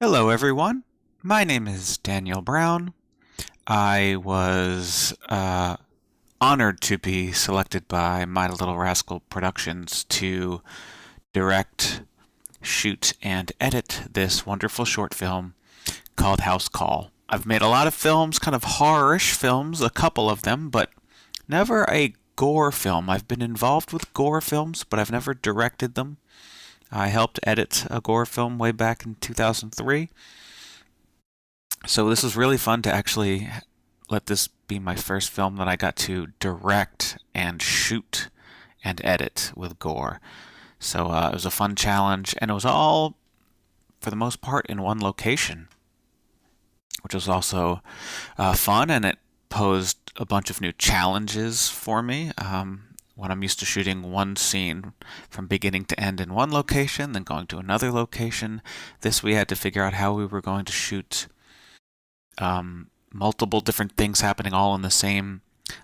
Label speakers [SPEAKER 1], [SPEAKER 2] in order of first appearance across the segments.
[SPEAKER 1] Hello everyone, my name is Daniel Brown. I was honored to be selected by My Little Rascal Productions to direct, shoot, and edit this wonderful short film called House Call. I've made a lot of films, kind of horror-ish films, a couple of them, but never a gore film. I've been involved with gore films, but I've never directed them. I helped edit a gore film way back in 2003. So this was really fun to actually let this be my first film that I got to direct and shoot and edit with gore. So it was a fun challenge, and it was all, for the most part, in one location, which was also fun, and it posed a bunch of new challenges for me. When I'm used to shooting one scene from beginning to end in one location, then going to another location, this we had to figure out how we were going to shoot multiple different things happening all in the same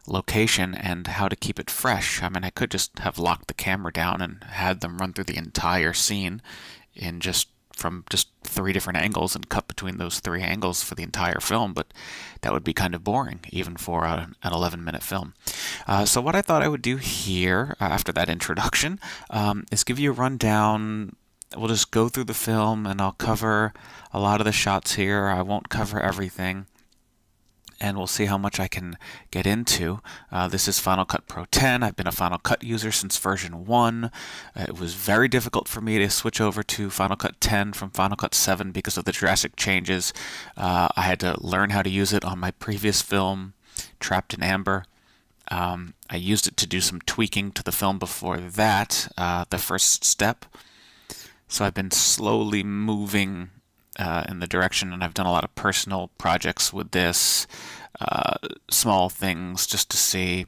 [SPEAKER 1] location and how to keep it fresh. I mean, I could just have locked the camera down and had them run through the entire scene in from just 3 different angles and cut between those 3 angles for the entire film, but that would be kind of boring, even for an 11-minute film. So what I thought I would do here, after that introduction, is give you a rundown. We'll just go through the film, and I'll cover a lot of the shots here. I won't cover everything, and we'll see how much I can get into. This is Final Cut Pro 10. I've been a Final Cut user since version 1. It was very difficult for me to switch over to Final Cut 10 from Final Cut 7 because of the drastic changes. I had to learn how to use it on my previous film, Trapped in Amber. I used it to do some tweaking to the film before that, the first step. So I've been slowly moving in the direction, and I've done a lot of personal projects with this, small things, just to see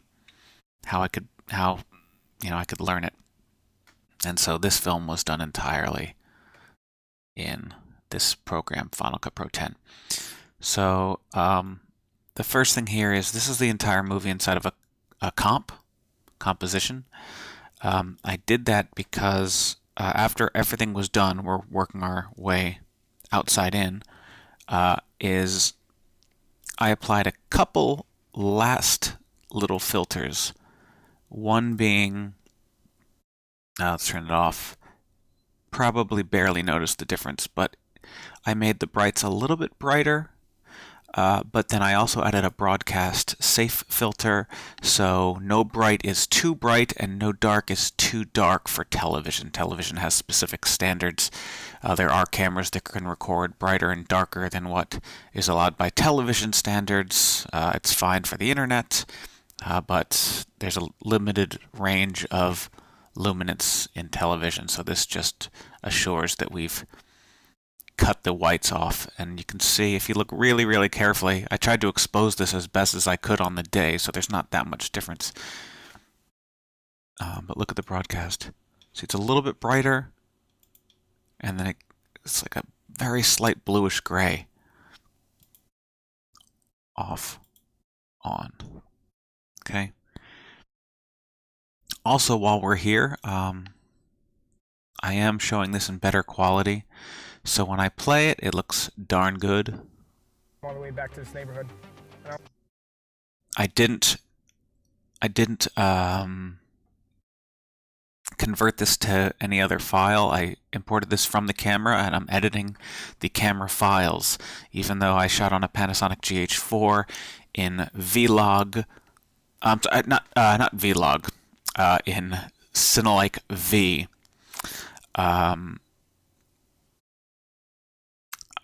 [SPEAKER 1] how I could learn it. And so this film was done entirely in this program, Final Cut Pro 10. So the first thing here is this is the entire movie inside of a composition. I did that because after everything was done, we're working our way outside in, is I applied a couple last little filters. One being, let's turn it off, probably barely noticed the difference, but I made the brights a little bit brighter, but then I also added a broadcast safe filter, so no bright is too bright and no dark is too dark for television. Television has specific standards. There are cameras that can record brighter and darker than what is allowed by television standards. It's fine for the internet, but there's a limited range of luminance in television, so this just assures that we've cut the whites off. And you can see, if you look really, really carefully, I tried to expose this as best as I could on the day, so there's not that much difference. But look at the broadcast. See, it's a little bit brighter, and then it's like a very slight bluish gray. Off, on. Okay. Also, while we're here, I am showing this in better quality. So when I play it, it looks darn good.
[SPEAKER 2] All the way back to this neighborhood.
[SPEAKER 1] I didn't convert this to any other file. I imported this from the camera, and I'm editing the camera files. Even though I shot on a Panasonic GH4 in Vlog, not Vlog, in Cinelike V.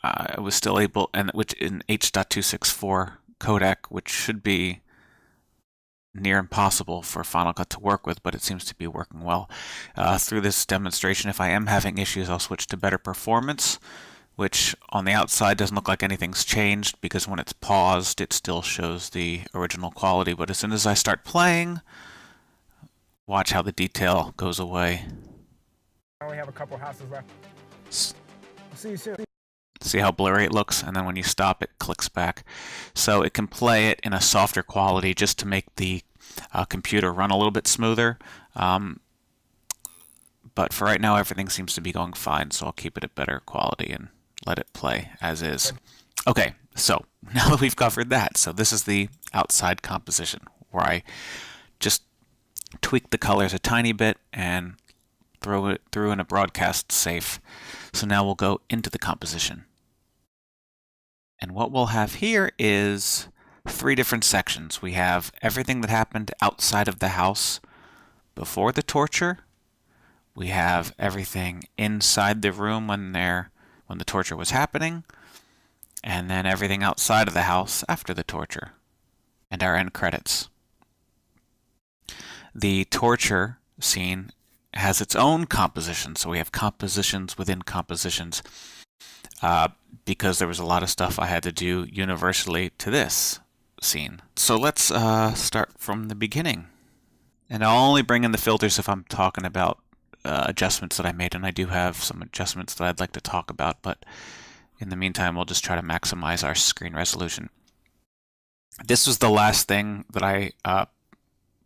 [SPEAKER 1] I was still able, and which in H.264 codec, which should be near impossible for Final Cut to work with, but it seems to be working well. Through this demonstration, if I am having issues, I'll switch to better performance, which on the outside doesn't look like anything's changed, because when it's paused, it still shows the original quality. But as soon as I start playing, watch how the detail goes away.
[SPEAKER 2] I only have a couple houses left. See you soon.
[SPEAKER 1] See how blurry it looks, and then when you stop, it clicks back. So it can play it in a softer quality just to make the computer run a little bit smoother. But for right now, everything seems to be going fine, so I'll keep it at better quality and let it play as is. Okay, so now that we've covered that, so this is the outside composition where I just tweak the colors a tiny bit and throw it through in a broadcast safe. So now we'll go into the composition. And what we'll have here is 3 different sections. We have everything that happened outside of the house before the torture. We have everything inside the room when the torture was happening, and then everything outside of the house after the torture, and our end credits. The torture scene has its own composition, so we have compositions within compositions, because there was a lot of stuff I had to do universally to this scene. So let's start from the beginning. And I'll only bring in the filters if I'm talking about adjustments that I made, and I do have some adjustments that I'd like to talk about, but in the meantime we'll just try to maximize our screen resolution. This was the last thing that I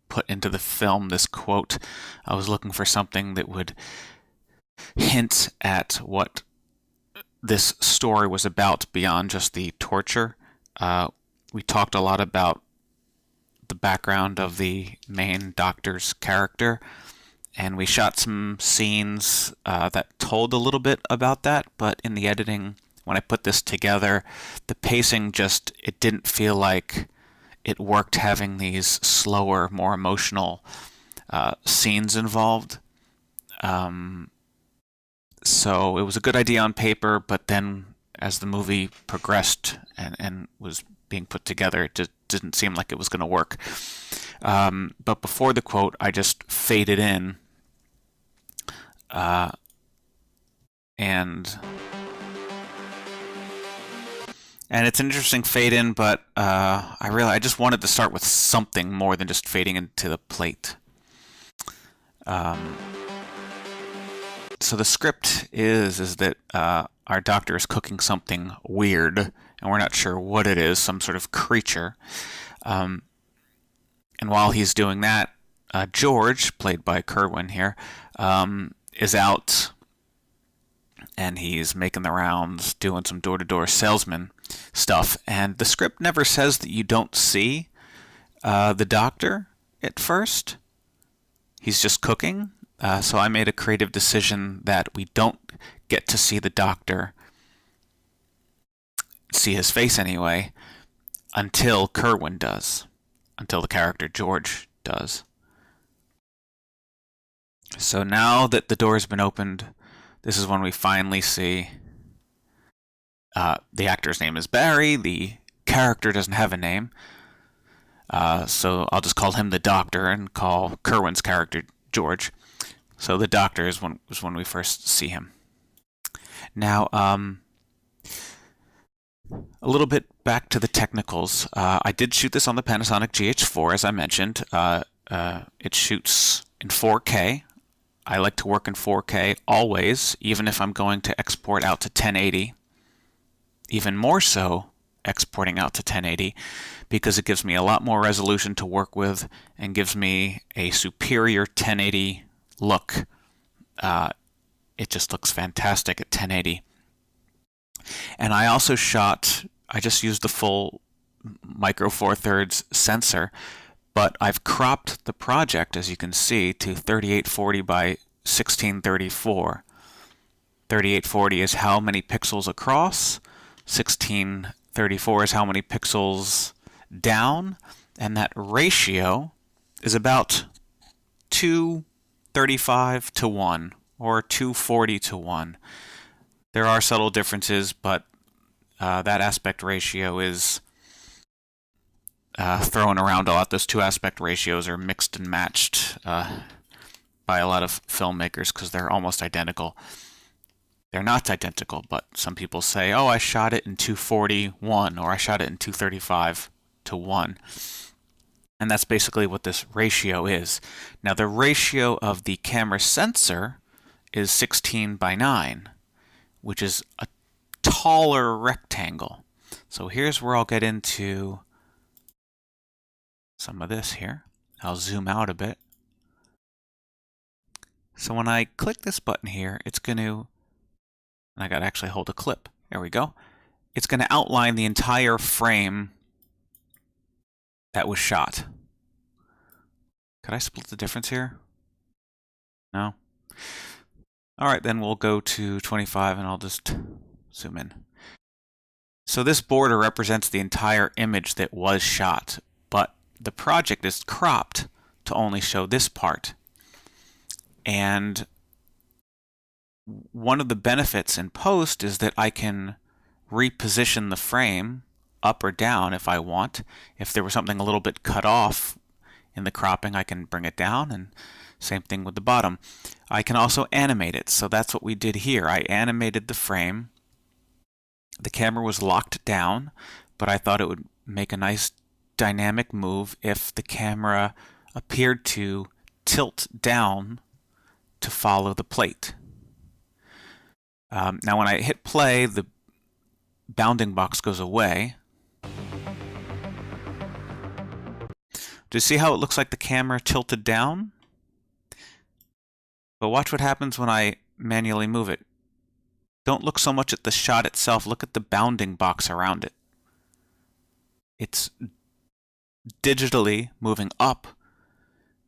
[SPEAKER 1] put into the film, this quote. I was looking for something that would hint at what this story was about beyond just the torture. We talked a lot about the background of the main doctor's character, and we shot some scenes that told a little bit about that, but in the editing, when I put this together, the pacing it didn't feel like it worked having these slower, more emotional scenes involved. So it was a good idea on paper, but then as the movie progressed and was being put together, it just didn't seem like it was going to work. But before the quote, I just faded in, and it's an interesting fade in, but I just wanted to start with something more than just fading into the plate. So the script is that our doctor is cooking something weird, and we're not sure what it is, some sort of creature. And while he's doing that, George, played by Kerwin here, is out, and he's making the rounds, doing some door-to-door salesman stuff. And the script never says that you don't see the doctor at first. He's just cooking. So I made a creative decision that we don't get to see the doctor, see his face anyway, until Kerwin does, until the character George does. So now that the door has been opened, this is when we finally see the actor's name is Barry. The character doesn't have a name, so I'll just call him the doctor and call Kerwin's character George. So the doctor is when we first see him. Now, a little bit back to the technicals. I did shoot this on the Panasonic GH4, as I mentioned. It shoots in 4K. I like to work in 4K always, even if I'm going to export out to 1080. Even more so exporting out to 1080, because it gives me a lot more resolution to work with and gives me a superior 1080 look. It just looks fantastic at 1080. And I also I just used the full Micro Four Thirds sensor, but I've cropped the project, as you can see, to 3840 by 1634. 3840 is how many pixels across, 1634 is how many pixels down, and that ratio is about 235 to 1 or 240 to 1. There are subtle differences, but that aspect ratio is thrown around a lot. Those two aspect ratios are mixed and matched by a lot of filmmakers because they're almost identical. They're not identical, but some people say, oh, I shot it in 241 or I shot it in 235 to 1. And that's basically what this ratio is. Now the ratio of the camera sensor is 16 by 9, which is a taller rectangle. So here's where I'll get into some of this here. I'll zoom out a bit. So when I click this button here, it's going to, and I got to actually hold a clip. There we go. It's going to outline the entire frame that was shot. Could I split the difference here? No? Alright, then we'll go to 25 and I'll just zoom in. So this border represents the entire image that was shot, but the project is cropped to only show this part. And one of the benefits in post is that I can reposition the frame up or down if I want. If there was something a little bit cut off in the cropping, I can bring it down, and same thing with the bottom. I can also animate it, so that's what we did here. I animated the frame. The camera was locked down, but I thought it would make a nice dynamic move if the camera appeared to tilt down to follow the plate. Now when I hit play, the bounding box goes away. Do you see how it looks like the camera tilted down? But watch what happens when I manually move it. Don't look so much at the shot itself, look at the bounding box around it. It's digitally moving up,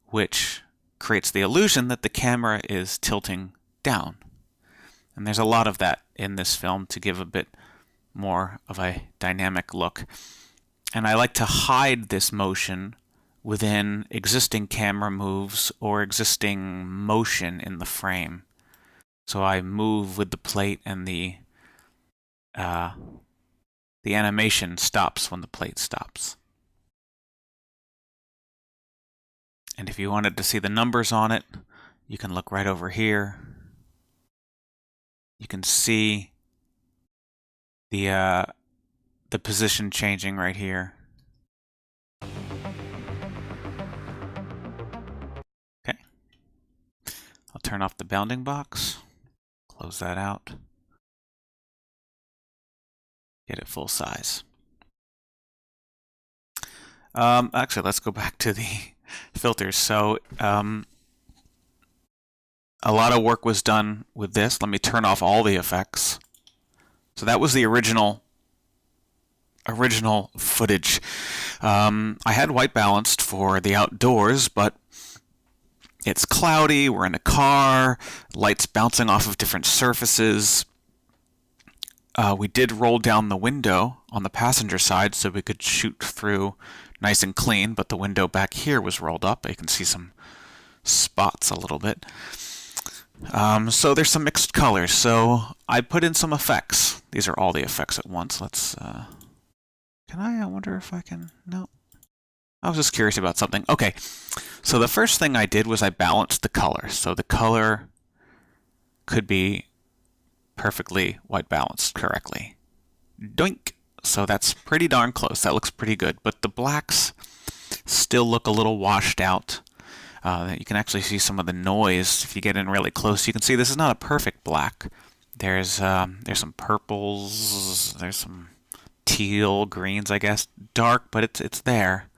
[SPEAKER 1] which creates the illusion that the camera is tilting down. And there's a lot of that in this film to give a bit more of a dynamic look. And I like to hide this motion within existing camera moves or existing motion in the frame. So I move with the plate, and the animation stops when the plate stops. And if you wanted to see the numbers on it, you can look right over here. You can see the position changing right here. Okay. I'll turn off the bounding box. Close that out. Get it full size. Actually, let's go back to the filters. So, a lot of work was done with this. Let me turn off all the effects. So that was the original footage. I had white balanced for the outdoors, but it's cloudy, we're in a car, lights bouncing off of different surfaces. We did roll down the window on the passenger side so we could shoot through nice and clean, but the window back here was rolled up. You can see some spots a little bit. So there's some mixed colors. So I put in some effects. These are all the effects at once. Let's, I wonder if I can, no. I was just curious about something. Okay, so the first thing I did was I balanced the color. So the color could be perfectly white balanced correctly. Doink! So that's pretty darn close. That looks pretty good. But the blacks still look a little washed out. You can actually see some of the noise if you get in really close. You can see this is not a perfect black. There's some purples, there's some teal, greens, I guess. Dark, but it's there.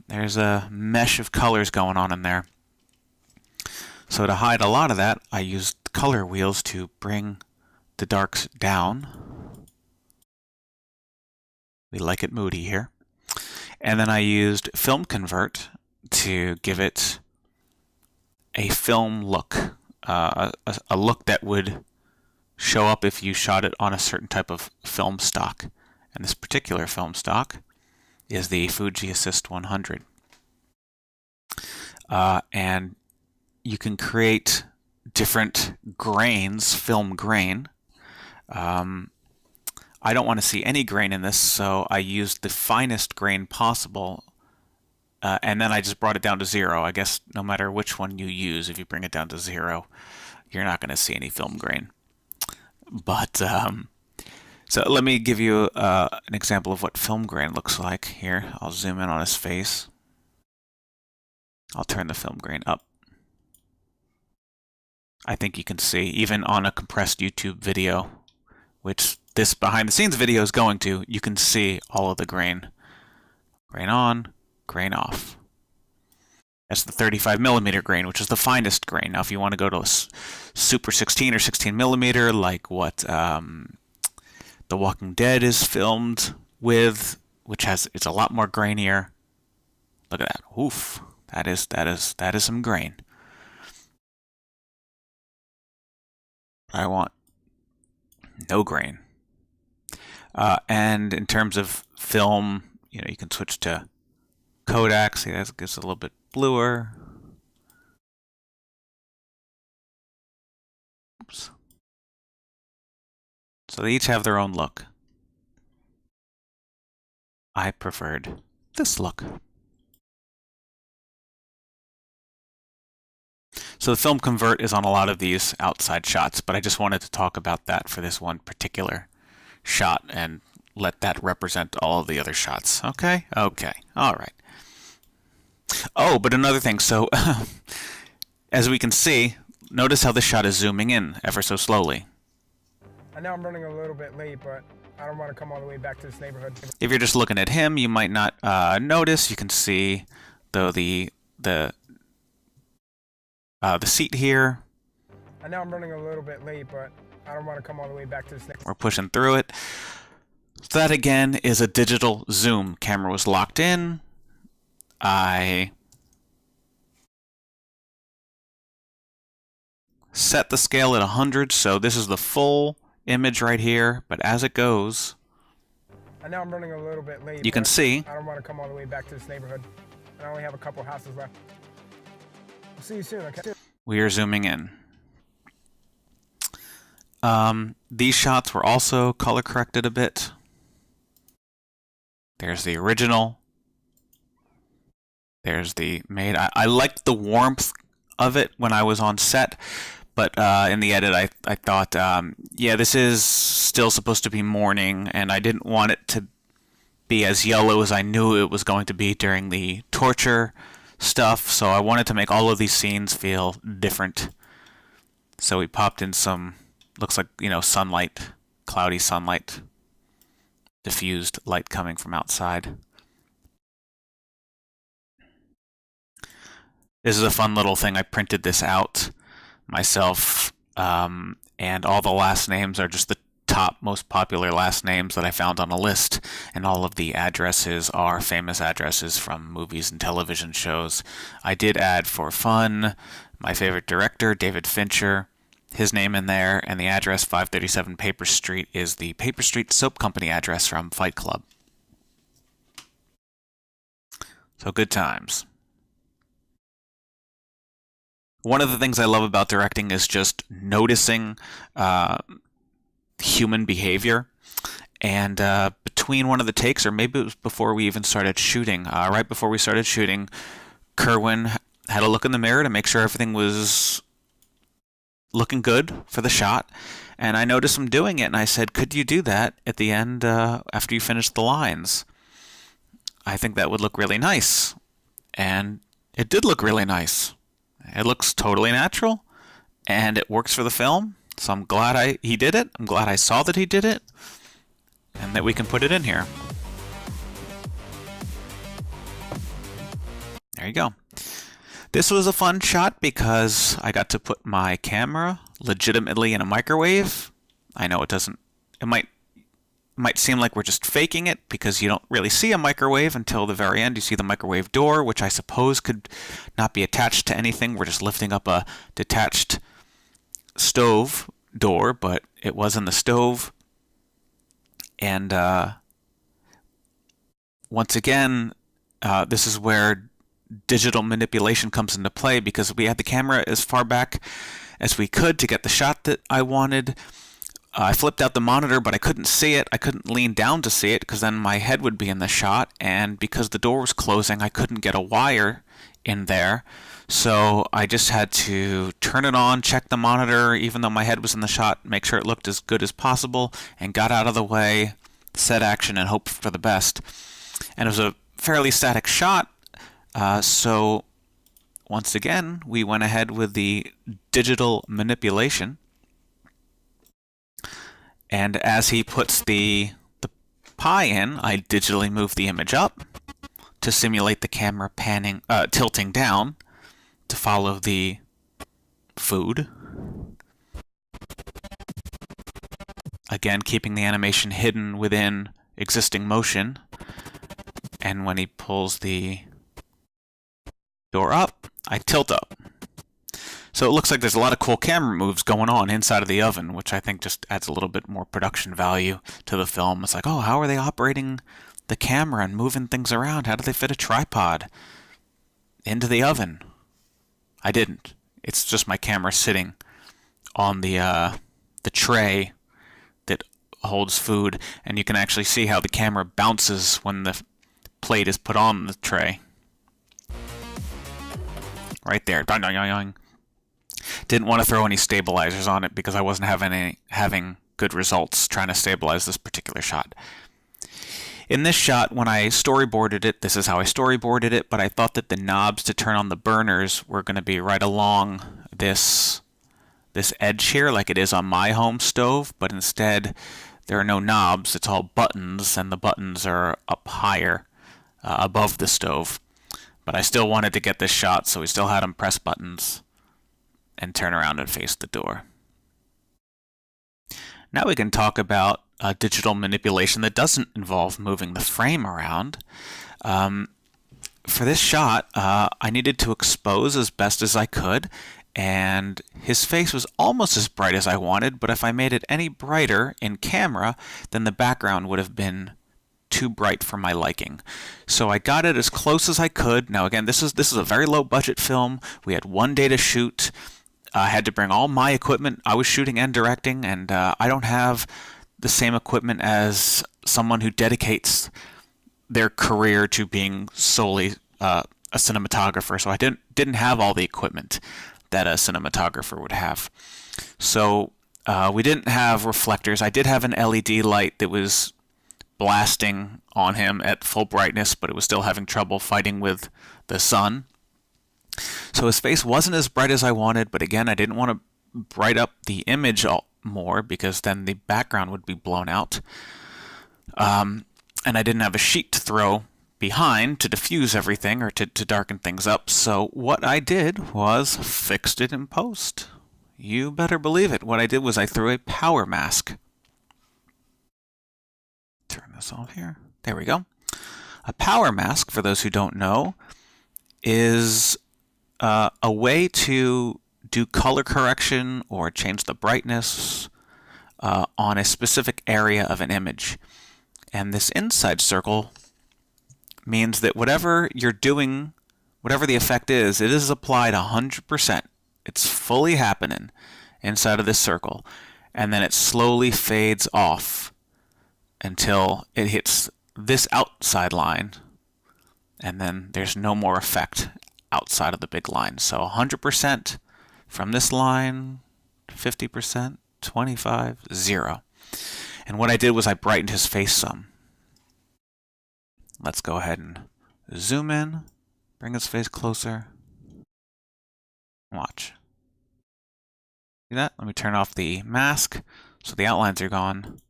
[SPEAKER 1] There's a mesh of colors going on in there. So to hide a lot of that, I used color wheels to bring the darks down. We like it moody here. And then I used FilmConvert to give it a film look, a look that would show up if you shot it on a certain type of film stock. And this particular film stock is the Fuji Assist 100. And you can create different grains, film grain. I don't want to see any grain in this, so I used the finest grain possible, and then I just brought it down to 0. I guess no matter which one you use, if you bring it down to 0, you're not going to see any film grain. But so let me give you an example of what film grain looks like. Here, I'll zoom in on his face. I'll turn the film grain up. I think you can see, even on a compressed YouTube video, which this behind the scenes video is going to, you can see all of the grain. Grain on, grain off. That's the 35mm grain, which is the finest grain. Now, if you want to go to a Super 16 or 16mm, like what The Walking Dead is filmed with, which it's a lot more grainier. Look at that. Oof. That is some grain. I want no grain. And in terms of film, you know, you can switch to Kodak. See, that gets a little bit bluer. Oops. So they each have their own look. I preferred this look. So the FilmConvert is on a lot of these outside shots, but I just wanted to talk about that for this one particular shot and let that represent all of the other shots. Okay? Okay. All right. Oh, but another thing. So as we can see, notice how this shot is zooming in ever so slowly.
[SPEAKER 2] I know I'm running a little bit late, but I don't want to come all the way back to this neighborhood.
[SPEAKER 1] If you're just looking at him, you might not notice. You can see, though, the seat here.
[SPEAKER 2] I know I'm running a little bit late, but I don't want to come all the way back to this neighborhood.
[SPEAKER 1] We're pushing through it. So that, again, is a digital zoom. Camera was locked in. I set the scale at 100, so this is the full image right here, but as it goes,
[SPEAKER 2] I know I'm running a little bit late.
[SPEAKER 1] You can see.
[SPEAKER 2] I don't want to come all the way back to this neighborhood. I only have a couple houses left. I'll see you soon, okay?
[SPEAKER 1] We are zooming in. These shots were also color corrected a bit. There's the original. There's the made. I liked the warmth of it when I was on set, but in the edit I thought, yeah, this is still supposed to be morning, and I didn't want it to be as yellow as I knew it was going to be during the torture stuff, so I wanted to make all of these scenes feel different. So we popped in some, looks like, you know, sunlight, cloudy sunlight, diffused light coming from outside. This is a fun little thing. I printed this out myself, and all the last names are just the top most popular last names that I found on a list, and all of the addresses are famous addresses from movies and television shows. I did add, for fun, my favorite director, David Fincher, his name in there, and the address 537 Paper Street is the Paper Street Soap Company address from Fight Club. So good times. One of the things I love about directing is just noticing human behavior. And between one of the takes, or maybe it was before we even started shooting, right before we started shooting, Kerwin had a look in the mirror to make sure everything was looking good for the shot. And I noticed him doing it, and I said, could you do that at the end after you finish the lines? I think that would look really nice. And it did look really nice. It looks totally natural, and it works for the film. So I'm glad he did it. I'm glad I saw that he did it, and that we can put it in here. There you go. This was a fun shot because I got to put my camera legitimately in a microwave. I know it might seem like we're just faking it because you don't really see a microwave until the very end. You see the microwave door, which I suppose could not be attached to anything. We're just lifting up a detached stove door, but it was in the stove. And once again, this is where digital manipulation comes into play, because we had the camera as far back as we could to get the shot that I wanted. I flipped out the monitor, but I couldn't see it. I couldn't lean down to see it because then my head would be in the shot, and because the door was closing, I couldn't get a wire in there. So I just had to turn it on, check the monitor, even though my head was in the shot, make sure it looked as good as possible, and got out of the way, set action, and hope for the best. And it was a fairly static shot, so once again, we went ahead with the digital manipulation. And as he puts the pie in, I digitally move the image up to simulate the camera tilting down to follow the food. Again, keeping the animation hidden within existing motion. And when he pulls the door up, I tilt up. So it looks like there's a lot of cool camera moves going on inside of the oven, which I think just adds a little bit more production value to the film. It's like, oh, how are they operating the camera and moving things around? How do they fit a tripod into the oven? I didn't. It's just my camera sitting on the tray that holds food, and you can actually see how the camera bounces when the plate is put on the tray. Right there. Didn't want to throw any stabilizers on it because I wasn't having good results trying to stabilize this particular shot. In this shot, when I storyboarded it, this is how I storyboarded it, but I thought that the knobs to turn on the burners were going to be right along this edge here, like it is on my home stove, but instead there are no knobs, it's all buttons, and the buttons are up higher above the stove. But I still wanted to get this shot, so we still had them press buttons and turn around and face the door. Now we can talk about digital manipulation that doesn't involve moving the frame around. For this shot, I needed to expose as best as I could, and his face was almost as bright as I wanted, but if I made it any brighter in camera, then the background would have been too bright for my liking. So I got it as close as I could. Now again, this is a very low budget film. We had one day to shoot. I had to bring all my equipment. I was shooting and directing, and I don't have the same equipment as someone who dedicates their career to being solely a cinematographer. So I didn't have all the equipment that a cinematographer would have. So we didn't have reflectors. I did have an LED light that was blasting on him at full brightness, but it was still having trouble fighting with the sun. So his face wasn't as bright as I wanted, but again, I didn't want to bright up the image more because then the background would be blown out. And I didn't have a sheet to throw behind to diffuse everything or to darken things up. So what I did was fixed it in post. You better believe it. What I did was I threw a power mask. Turn this off here. There we go. A power mask, for those who don't know, is a way to do color correction or change the brightness on a specific area of an image. And this inside circle means that whatever you're doing, whatever the effect is, it is applied 100%. It's fully happening inside of this circle. And then it slowly fades off until it hits this outside line. And then there's no more effect outside of the big line. So 100% from this line, 50%, 25, 0. And what I did was I brightened his face some. Let's go ahead and zoom in, bring his face closer. Watch. See that? Let me turn off the mask so the outlines are gone.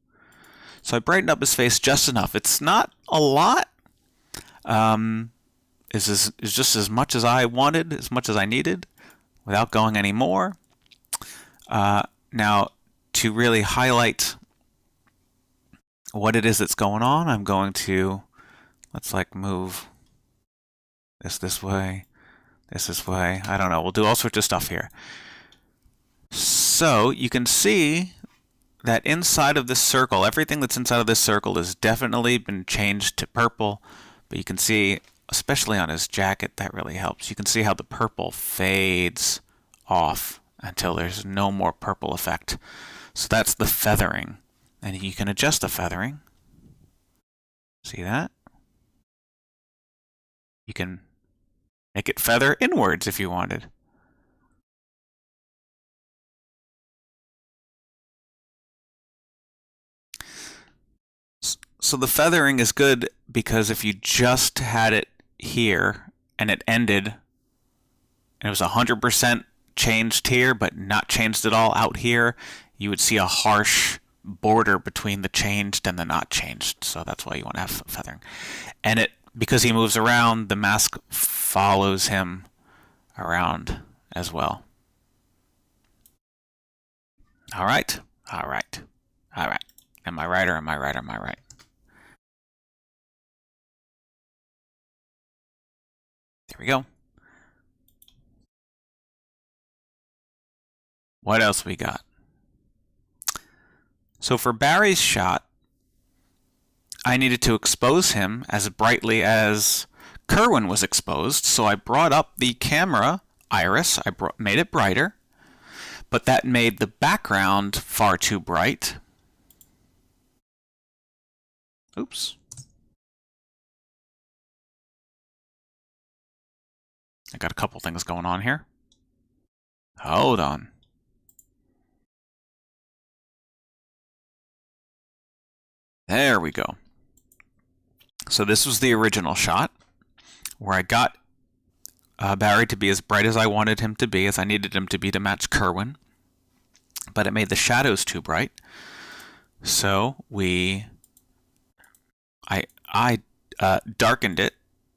[SPEAKER 1] So I brightened up his face just enough. It's not a lot. It's just as much as I wanted, as much as I needed, without going any more. Now, to really highlight what it is that's going on, I'm going to, let's like move this way, this way. I don't know. We'll do all sorts of stuff here. So you can see that inside of this circle, everything that's inside of this circle has definitely been changed to purple. But you can see, especially on his jacket, that really helps. You can see how the purple fades off until there's no more purple effect. So that's the feathering. And you can adjust the feathering. See that? You can make it feather inwards if you wanted. So the feathering is good because if you just had it here and it ended and it was 100% changed here but not changed at all out here, you would see a harsh border between the changed and the not changed. So that's why you want to have feathering. And because he moves around, the mask follows him around as well. All right. All right. Am I right or am I right or am I right? There we go. What else we got? So for Barry's shot, I needed to expose him as brightly as Kerwin was exposed, so I brought up the camera iris. I made it brighter, but that made the background far too bright. Oops. I got a couple things going on here. Hold on. There we go. So this was the original shot where I got Barry to be as bright as I wanted him to be, as I needed him to be to match Kerwin, but it made the shadows too bright. So I darkened it,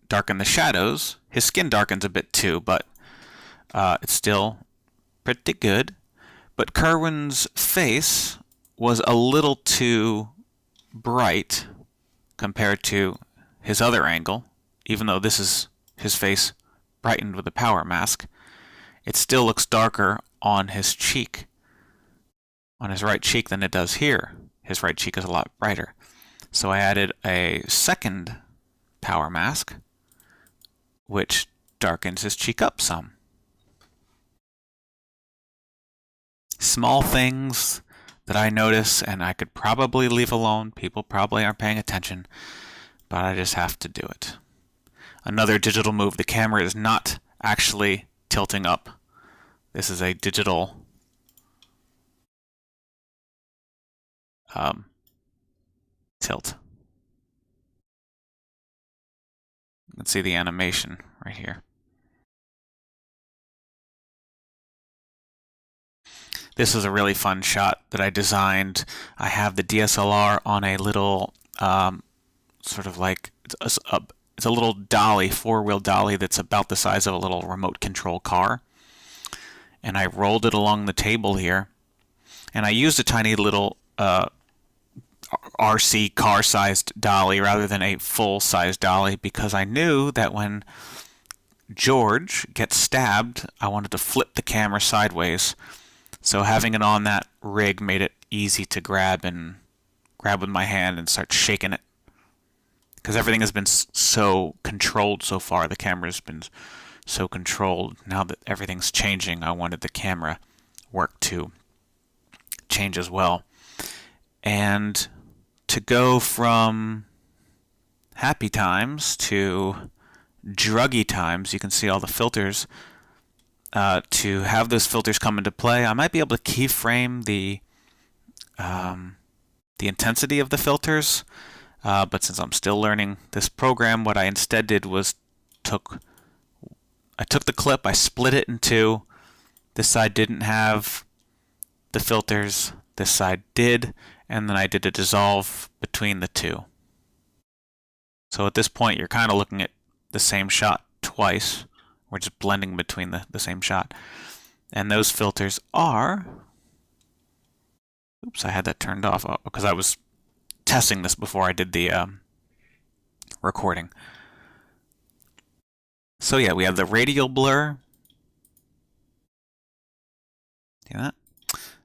[SPEAKER 1] darkened the shadows. His skin darkens a bit too, but it's still pretty good. But Kerwin's face was a little too bright compared to his other angle. Even though this is his face brightened with a power mask, it still looks darker on his cheek, on his right cheek, than it does here. His right cheek is a lot brighter. So I added a second power mask, which darkens his cheek up some. Small things that I notice and I could probably leave alone. People probably aren't paying attention, but I just have to do it. Another digital move. The camera is not actually tilting up. This is a digital tilt. Let's see the animation right here. This is a really fun shot that I designed. I have the DSLR on a little sort of like it's a little dolly, four-wheel dolly that's about the size of a little remote control car. And I rolled it along the table here. And I used a tiny little RC car-sized dolly rather than a full-size dolly because I knew that when George gets stabbed, I wanted to flip the camera sideways. So having it on that rig made it easy to grab with my hand and start shaking it. Because everything has been so controlled so far. The camera's been so controlled. Now that everything's changing, I wanted the camera work to change as well. And to go from happy times to druggy times, you can see all the filters. To have those filters come into play, I might be able to keyframe the intensity of the filters. But since I'm still learning this program, what I instead did was I took the clip, I split it in two. This side didn't have the filters, this side did, and then I did a dissolve between the two. So at this point, you're kind of looking at the same shot twice. We're just blending between the same shot. And those filters are... Oops, I had that turned off because I was testing this before I did the recording. So yeah, we have the radial blur. See that?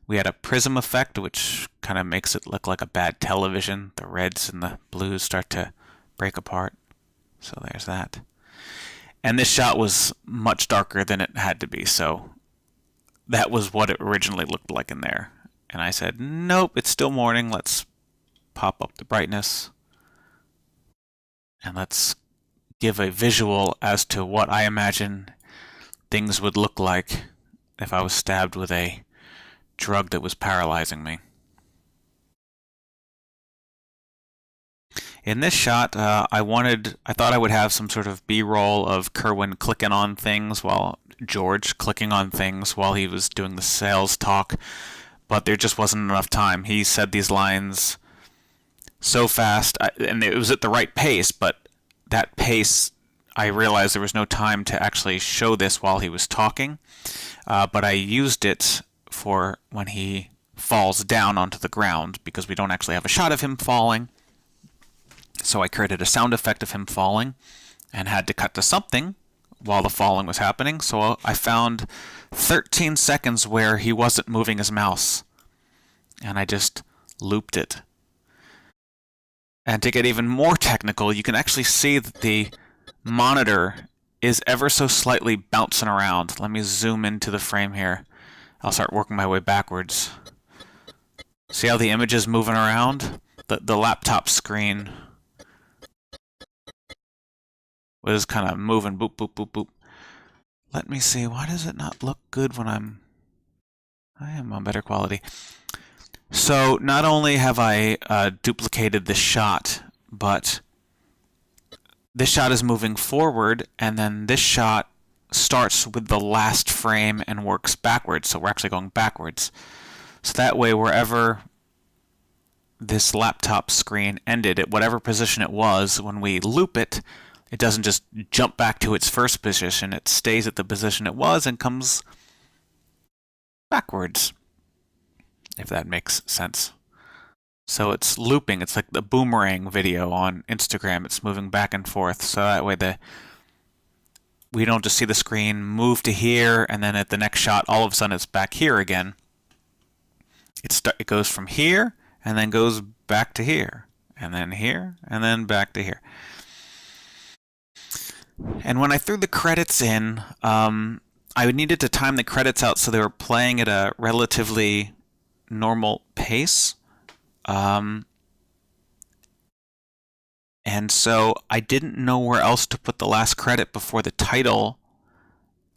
[SPEAKER 1] We had a prism effect, which kind of makes it look like a bad television. The reds and the blues start to break apart. So there's that. And this shot was much darker than it had to be, so that was what it originally looked like in there. And I said, nope, it's still morning. Let's pop up the brightness. And let's give a visual as to what I imagine things would look like if I was stabbed with a drug that was paralyzing me. In this shot, I thought I would have some sort of B-roll of Kerwin clicking on things while George clicking on things while he was doing the sales talk, but there just wasn't enough time. He said these lines so fast, and it was at the right pace, but that pace, I realized there was no time to actually show this while he was talking, but I used it for when he falls down onto the ground because we don't actually have a shot of him falling. So I created a sound effect of him falling and had to cut to something while the falling was happening. So I found 13 seconds where he wasn't moving his mouse, and I just looped it. And to get even more technical, you can actually see that the monitor is ever so slightly bouncing around. Let me zoom into the frame here. I'll start working my way backwards. See how the image is moving around? The laptop screen was kind of moving, boop, boop, boop, boop. Let me see, why does it not look good when I am on better quality? So not only have I duplicated this shot, but this shot is moving forward, and then this shot starts with the last frame and works backwards. So we're actually going backwards. So that way, wherever this laptop screen ended, at whatever position it was, when we loop it, it doesn't just jump back to its first position. It stays at the position it was and comes backwards, if that makes sense. So it's looping. It's like the boomerang video on Instagram. It's moving back and forth. So that way we don't just see the screen move to here, and then at the next shot, all of a sudden it's back here again. It goes from here, and then goes back to here, and then here, and then back to here. And when I threw the credits in, I needed to time the credits out so they were playing at a relatively normal pace. And so I didn't know where else to put the last credit before the title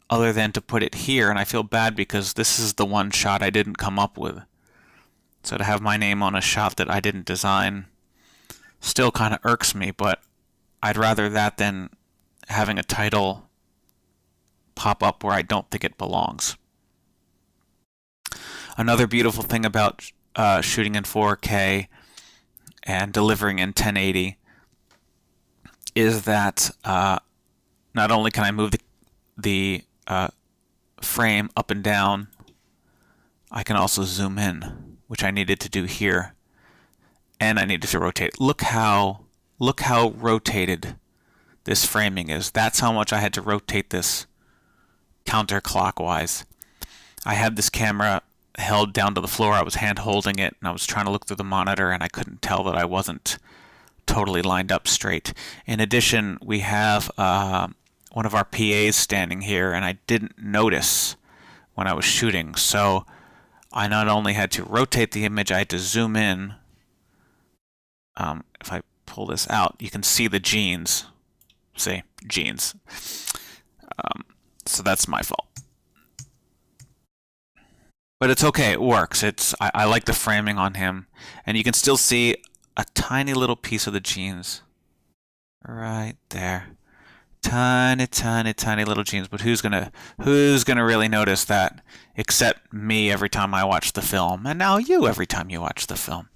[SPEAKER 1] other than to put it here, and I feel bad because this is the one shot I didn't come up with. So to have my name on a shot that I didn't design still kind of irks me, but I'd rather that than having a title pop up where I don't think it belongs. Another beautiful thing about shooting in 4K and delivering in 1080 is that not only can I move the frame up and down, I can also zoom in, which I needed to do here, and I needed to rotate. Look how rotated this framing is. That's how much I had to rotate this counterclockwise. I had this camera held down to the floor. I was hand holding it, and I was trying to look through the monitor, and I couldn't tell that I wasn't totally lined up straight. In addition, we have one of our PAs standing here, and I didn't notice when I was shooting. So I not only had to rotate the image, I had to zoom in. If I pull this out, you can see the jeans. See, jeans. So that's my fault. But it's okay, it works. I like the framing on him. And you can still see a tiny little piece of the jeans. Right there. Tiny, tiny, tiny little jeans. But who's gonna really notice that except me every time I watch the film, and now you every time you watch the film.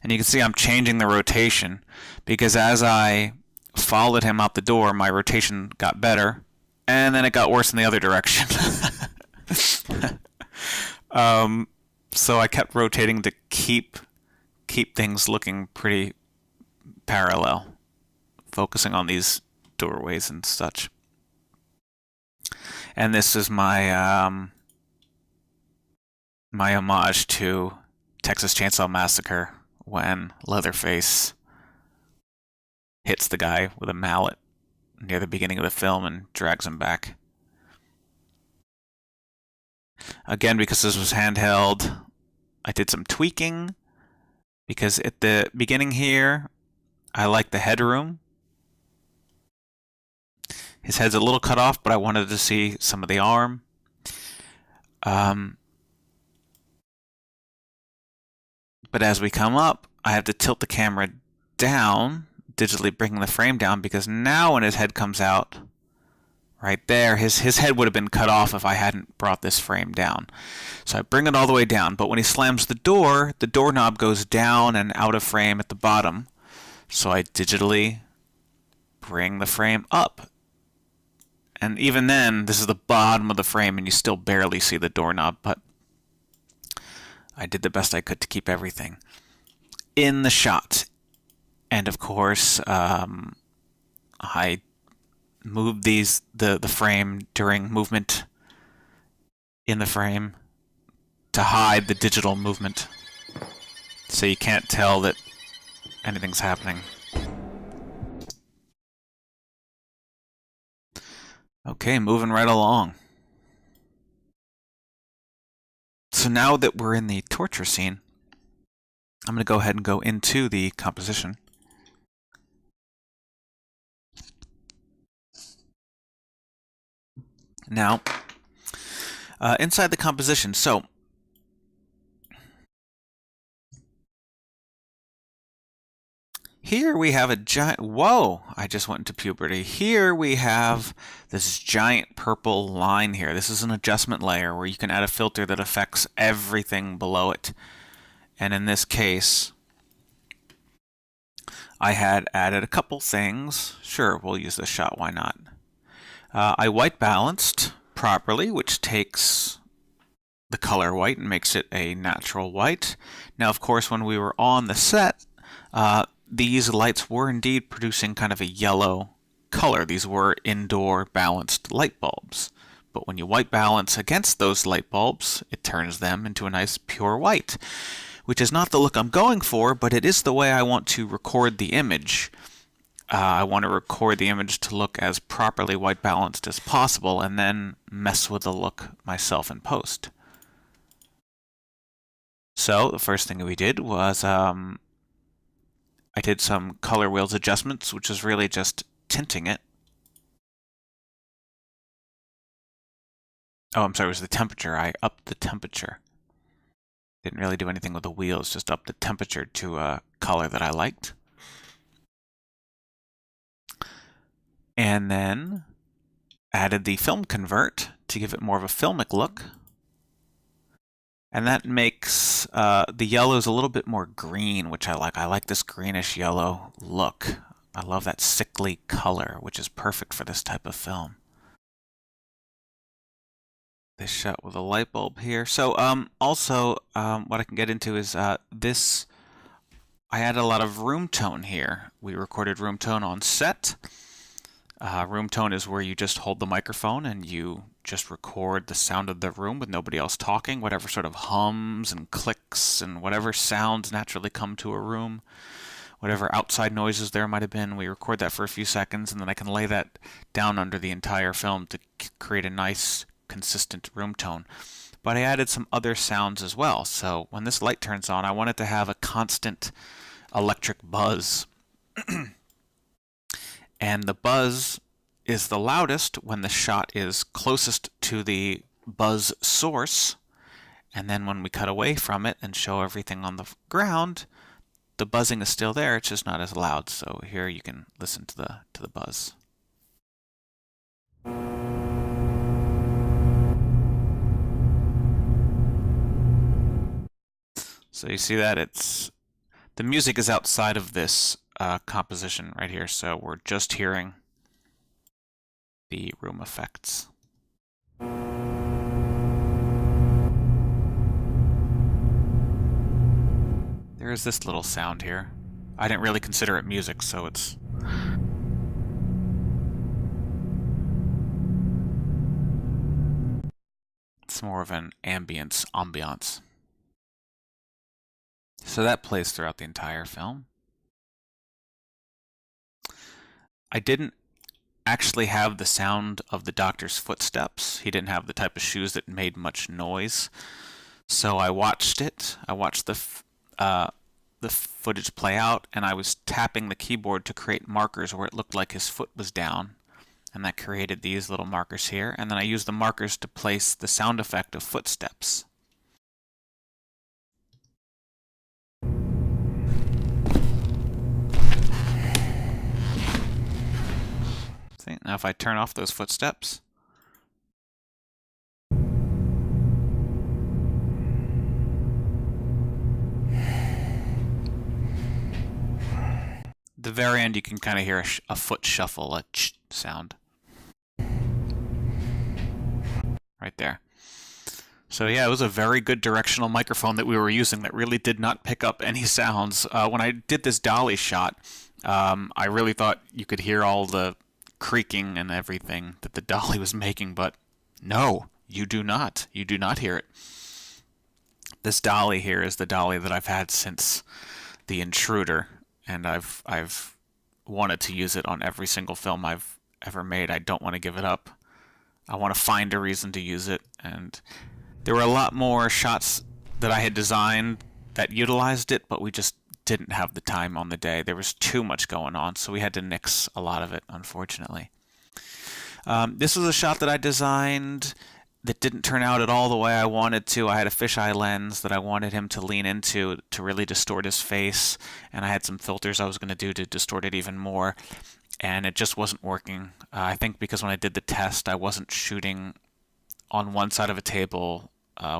[SPEAKER 1] And you can see I'm changing the rotation because as I followed him out the door, my rotation got better, and then it got worse in the other direction. So I kept rotating to keep things looking pretty parallel, focusing on these doorways and such. And this is my my homage to Texas Chainsaw Massacre when Leatherface hits the guy with a mallet near the beginning of the film and drags him back. Again, because this was handheld, I did some tweaking, because at the beginning here, I like the headroom. His head's a little cut off, but I wanted to see some of the arm. But as we come up, I have to tilt the camera down, digitally bringing the frame down, because now when his head comes out, right there, his head would have been cut off if I hadn't brought this frame down. So I bring it all the way down, but when he slams the doorknob goes down and out of frame at the bottom. So I digitally bring the frame up. And even then, this is the bottom of the frame and you still barely see the doorknob, but I did the best I could to keep everything in the shot. And of course, I moved the frame during movement in the frame to hide the digital movement, so you can't tell that anything's happening. Okay, moving right along. So now that we're in the torture scene, I'm going to go ahead and go into the composition. Now, inside the composition, so here we have a giant, whoa, I just went into puberty. Here we have this giant purple line here. This is an adjustment layer where you can add a filter that affects everything below it. And in this case, I had added a couple things. Sure, we'll use this shot, why not? I white balanced properly, which takes the color white and makes it a natural white. Now, of course, when we were on the set, these lights were indeed producing kind of a yellow color. These were indoor balanced light bulbs. But when you white balance against those light bulbs, it turns them into a nice pure white, which is not the look I'm going for, but it is the way I want to record the image. I want to record the image to look as properly white balanced as possible and then mess with the look myself in post. So the first thing we did was I did some color wheels adjustments, which is really just tinting it. Oh, I'm sorry, it was the temperature. I upped the temperature. Didn't really do anything with the wheels, just upped the temperature to a color that I liked. And then added the FilmConvert to give it more of a filmic look. And that makes the yellows a little bit more green, which I like. I like this greenish yellow look. I love that sickly color, which is perfect for this type of film. This shot with a light bulb here. So also what I can get into is this. I added a lot of room tone here. We recorded room tone on set. Room tone is where you just hold the microphone and you just record the sound of the room with nobody else talking, whatever sort of hums and clicks and whatever sounds naturally come to a room, whatever outside noises there might have been. We record that for a few seconds and then I can lay that down under the entire film to create a nice consistent room tone. But I added some other sounds as well. So when this light turns on, I want it to have a constant electric buzz. And the buzz is the loudest when the shot is closest to the buzz source. And then when we cut away from it and show everything on the ground, the buzzing is still there, it's just not as loud. So here you can listen to the buzz. So you see that the music is outside of this composition right here, so we're just hearing the room effects. There is this little sound here. I didn't really consider it music, so it's more of an ambiance. So that plays throughout the entire film. I didn't actually have the sound of the doctor's footsteps. He didn't have the type of shoes that made much noise. So I watched it. I watched the footage play out, and I was tapping the keyboard to create markers where it looked like his foot was down. And that created these little markers here. And then I used the markers to place the sound effect of footsteps. See, now if I turn off those footsteps, the very end you can kind of hear a foot shuffle, a ch sound. Right there. So yeah, it was a very good directional microphone that we were using that really did not pick up any sounds. When I did this Dolly shot, I really thought you could hear all the creaking and everything that the Dolly was making, but no, you do not. You do not hear it. This Dolly here is the Dolly that I've had since The Intruder, and I've wanted to use it on every single film I've ever made. I don't want to give it up. I want to find a reason to use it, and there were a lot more shots that I had designed that utilized it, but we just didn't have the time on the day. There was too much going on, so we had to nix a lot of it, unfortunately. This was a shot that I designed that didn't turn out at all the way I wanted to. I had a fisheye lens that I wanted him to lean into to really distort his face, and I had some filters I was going to do to distort it even more, and it just wasn't working. I think because when I did the test, I wasn't shooting on one side of a table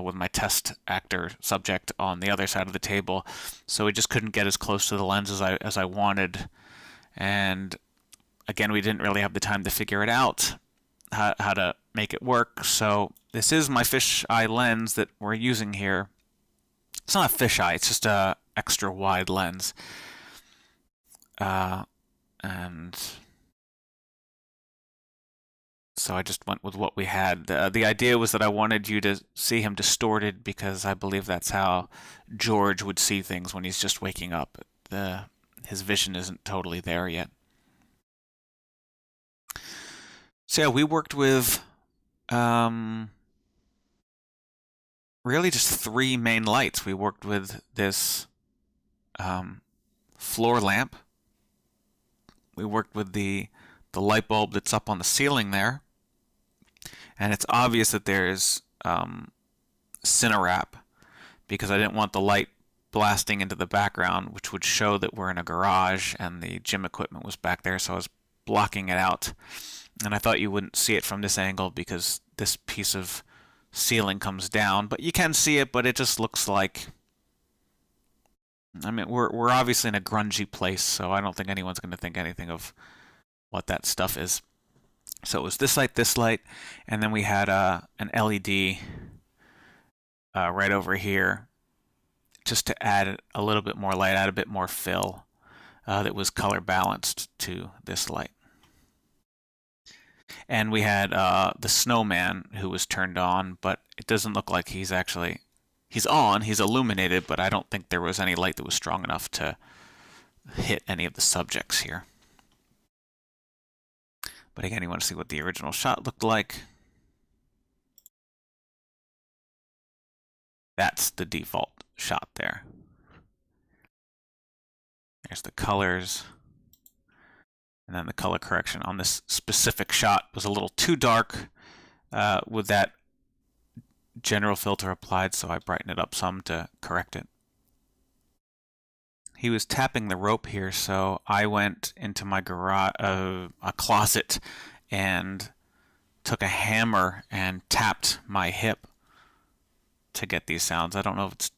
[SPEAKER 1] with my test actor subject on the other side of the table, so we just couldn't get as close to the lens as I wanted. And again, we didn't really have the time to figure it out, how to make it work. So this is my fisheye lens that we're using here. It's not a fisheye, it's just a extra wide lens. And so I just went with what we had. The idea was that I wanted you to see him distorted because I believe that's how George would see things when he's just waking up. His vision isn't totally there yet. So yeah, we worked with really just three main lights. We worked with this floor lamp. We worked with the light bulb that's up on the ceiling there. And it's obvious that there's Cinewrap because I didn't want the light blasting into the background, which would show that we're in a garage and the gym equipment was back there, so I was blocking it out. And I thought you wouldn't see it from this angle because this piece of ceiling comes down, but you can see it, but it just looks like, I mean, we're obviously in a grungy place, so I don't think anyone's going to think anything of what that stuff is. So it was this light, and then we had an LED right over here just to add a little bit more light, add a bit more fill that was color balanced to this light. And we had the snowman who was turned on, but it doesn't look like he's on, he's illuminated, but I don't think there was any light that was strong enough to hit any of the subjects here. But again, you want to see what the original shot looked like. That's the default shot there. There's the colors. And then the color correction on this specific shot was a little too dark with that general filter applied, so I brightened it up some to correct it. He was tapping the rope here, so I went into my garage, a closet, and took a hammer and tapped my hip to get these sounds. I don't know if it's,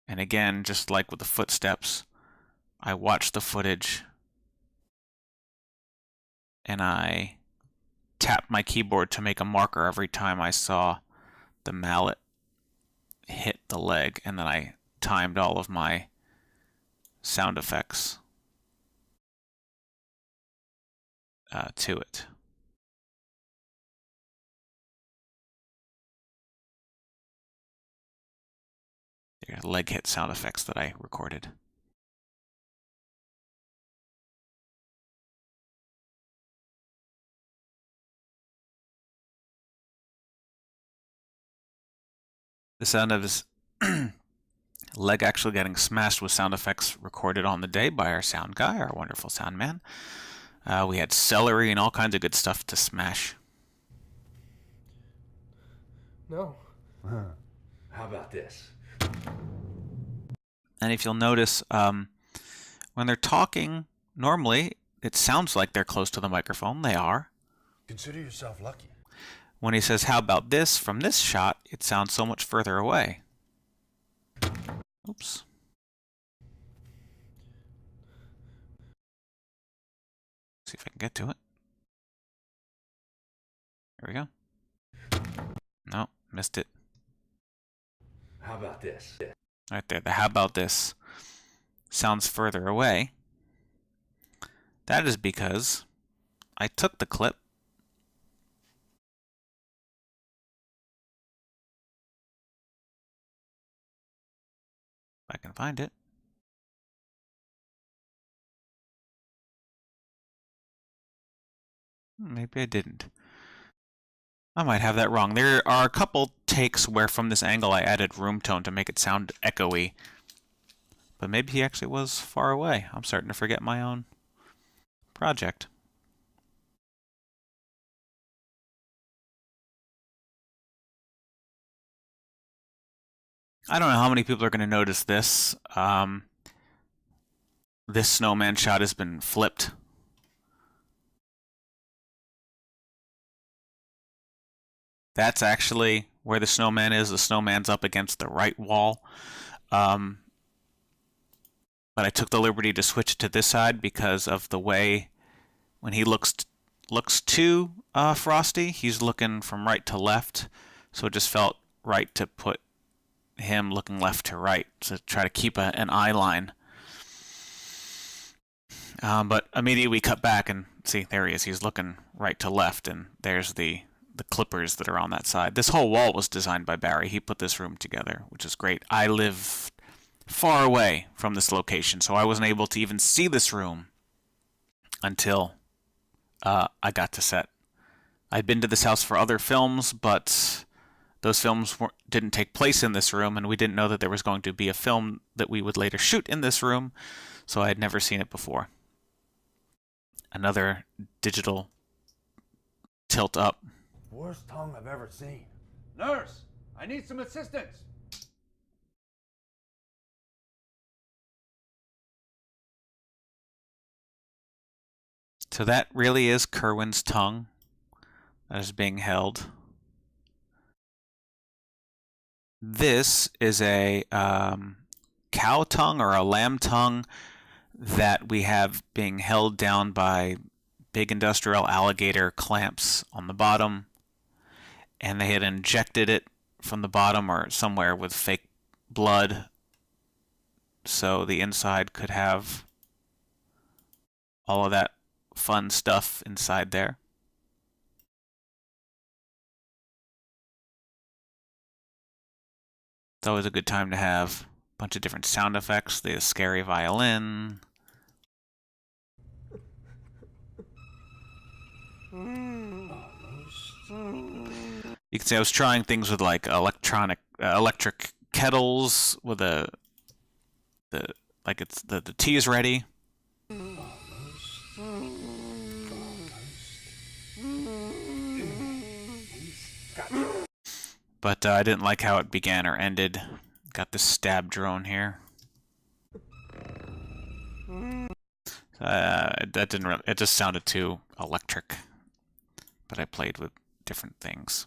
[SPEAKER 1] And again, just like with the footsteps, I watched the footage and I tapped my keyboard to make a marker every time I saw the mallet hit the leg, and then I timed all of my sound effects to it. There are leg hit sound effects that I recorded. The sound of his leg actually getting smashed with sound effects recorded on the day by our sound guy, our wonderful sound man. We had celery and all kinds of good stuff to smash.
[SPEAKER 2] No.
[SPEAKER 3] How about this?
[SPEAKER 1] And if you'll notice, when they're talking, normally it sounds like they're close to the microphone. They are.
[SPEAKER 3] Consider yourself lucky.
[SPEAKER 1] When he says, "How about this?" from this shot, it sounds so much further away. Oops. See if I can get to it. There we go. No, missed it.
[SPEAKER 3] How about this?
[SPEAKER 1] Right there. The how about this sounds further away. That is because I took the clip if I can find it. Maybe I didn't. I might have that wrong. There are a couple takes where from this angle I added room tone to make it sound echoey. But maybe he actually was far away. I'm starting to forget my own project. I don't know how many people are going to notice this. This snowman shot has been flipped. That's actually where the snowman is. The snowman's up against the right wall. But I took the liberty to switch it to this side because of the way when he looks too frosty, he's looking from right to left. So it just felt right to put him looking left to right to try to keep an eye line. But immediately we cut back and see, there he is. He's looking right to left, and there's the clippers that are on that side. This whole wall was designed by Barry. He put this room together, which is great. I live far away from this location, so I wasn't able to even see this room until I got to set. I'd been to this house for other films, but those films didn't take place in this room, and we didn't know that there was going to be a film that we would later shoot in this room, so I had never seen it before. Another digital tilt up.
[SPEAKER 3] Worst tongue I've ever seen. Nurse, I need some assistance.
[SPEAKER 1] So that really is Kerwin's tongue that is being held. This is a cow tongue or a lamb tongue that we have being held down by big industrial alligator clamps on the bottom, and they had injected it from the bottom or somewhere with fake blood so the inside could have all of that fun stuff inside there. It's always a good time to have a bunch of different sound effects. The scary violin. You can see I was trying things with like electric kettles with the tea is ready. But I didn't like how it began or ended. Got this stab drone here. That didn't really, it just sounded too electric. But I played with different things.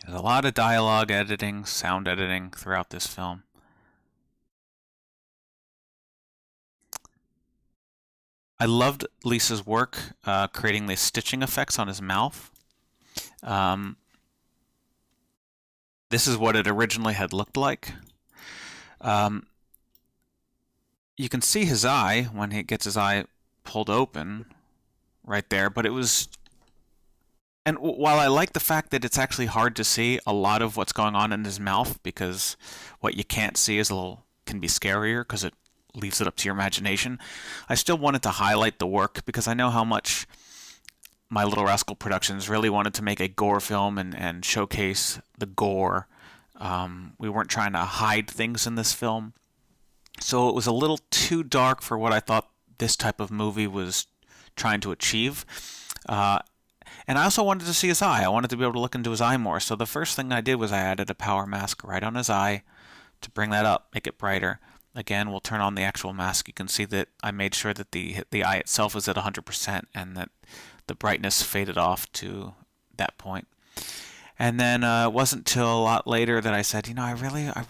[SPEAKER 1] There's a lot of dialogue editing, sound editing throughout this film. I loved Lisa's work creating the stitching effects on his mouth. This is what it originally had looked like. You can see his eye when he gets his eye pulled open right there, but it was... And while I like the fact that it's actually hard to see a lot of what's going on in his mouth, because what you can't see is can be scarier because it leaves it up to your imagination, I still wanted to highlight the work because I know how much My Little Rascal Productions really wanted to make a gore film and showcase the gore. We weren't trying to hide things in this film. So it was a little too dark for what I thought this type of movie was trying to achieve. And I also wanted to see his eye. I wanted to be able to look into his eye more. So the first thing I did was I added a power mask right on his eye to bring that up, make it brighter. Again, we'll turn on the actual mask. You can see that I made sure that the eye itself was at 100% and that the brightness faded off to that point. And then it wasn't till a lot later that I said, I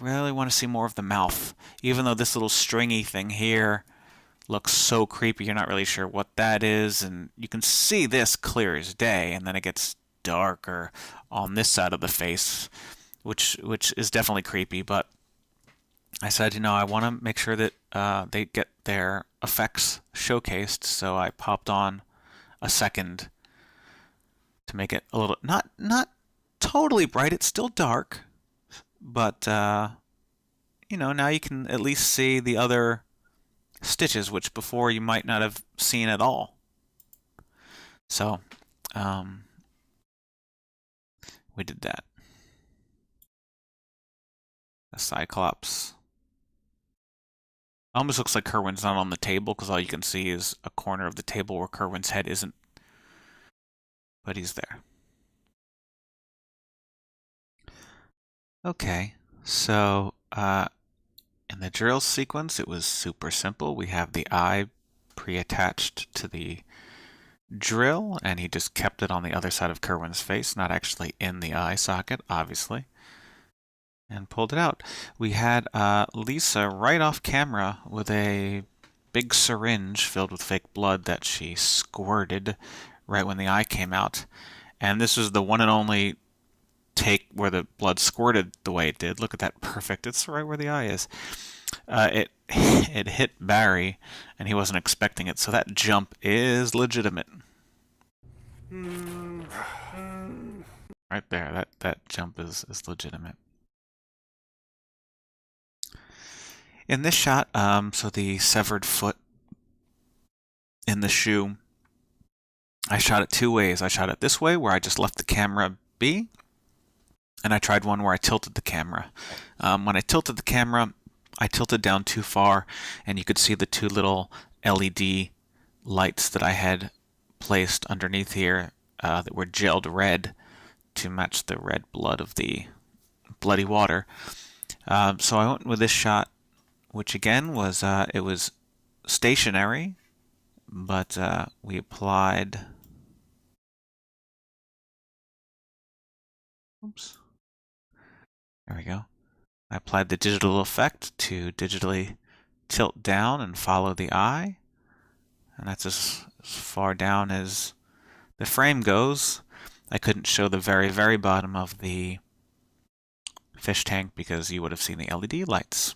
[SPEAKER 1] really want to see more of the mouth. Even though this little stringy thing here looks so creepy. You're not really sure what that is, and you can see this clear as day, and then it gets darker on this side of the face, which is definitely creepy. But I said, you know, I want to make sure that they get their effects showcased, so I popped on a second to make it a little not totally bright. It's still dark, but you know, now you can at least see the other stitches, which before you might not have seen at all. So we did that. A Cyclopse. Almost looks like Kerwin's not on the table because all you can see is a corner of the table where Kerwin's head isn't. But he's there. Okay, so in the drill sequence, it was super simple. We have the eye pre-attached to the drill, and he just kept it on the other side of Kerwin's face, not actually in the eye socket, obviously, and pulled it out. We had Lisa right off camera with a big syringe filled with fake blood that she squirted right when the eye came out. And this was the one and only take where the blood squirted the way it did. Look at that, perfect. It's right where the eye is. It hit Barry, and he wasn't expecting it, so that jump is legitimate. Right there, that jump is legitimate. In this shot, so the severed foot in the shoe, I shot it two ways. I shot it this way, where I just left the camera be, and I tried one where I tilted the camera. When I tilted the camera, I tilted down too far, and you could see the two little LED lights that I had placed underneath here that were gelled red to match the red blood of the bloody water. So I went with this shot, which again was it was stationary, but we applied. Oops. There we go. I applied the digital effect to digitally tilt down and follow the eye. And that's as far down as the frame goes. I couldn't show the very, very bottom of the fish tank because you would have seen the LED lights.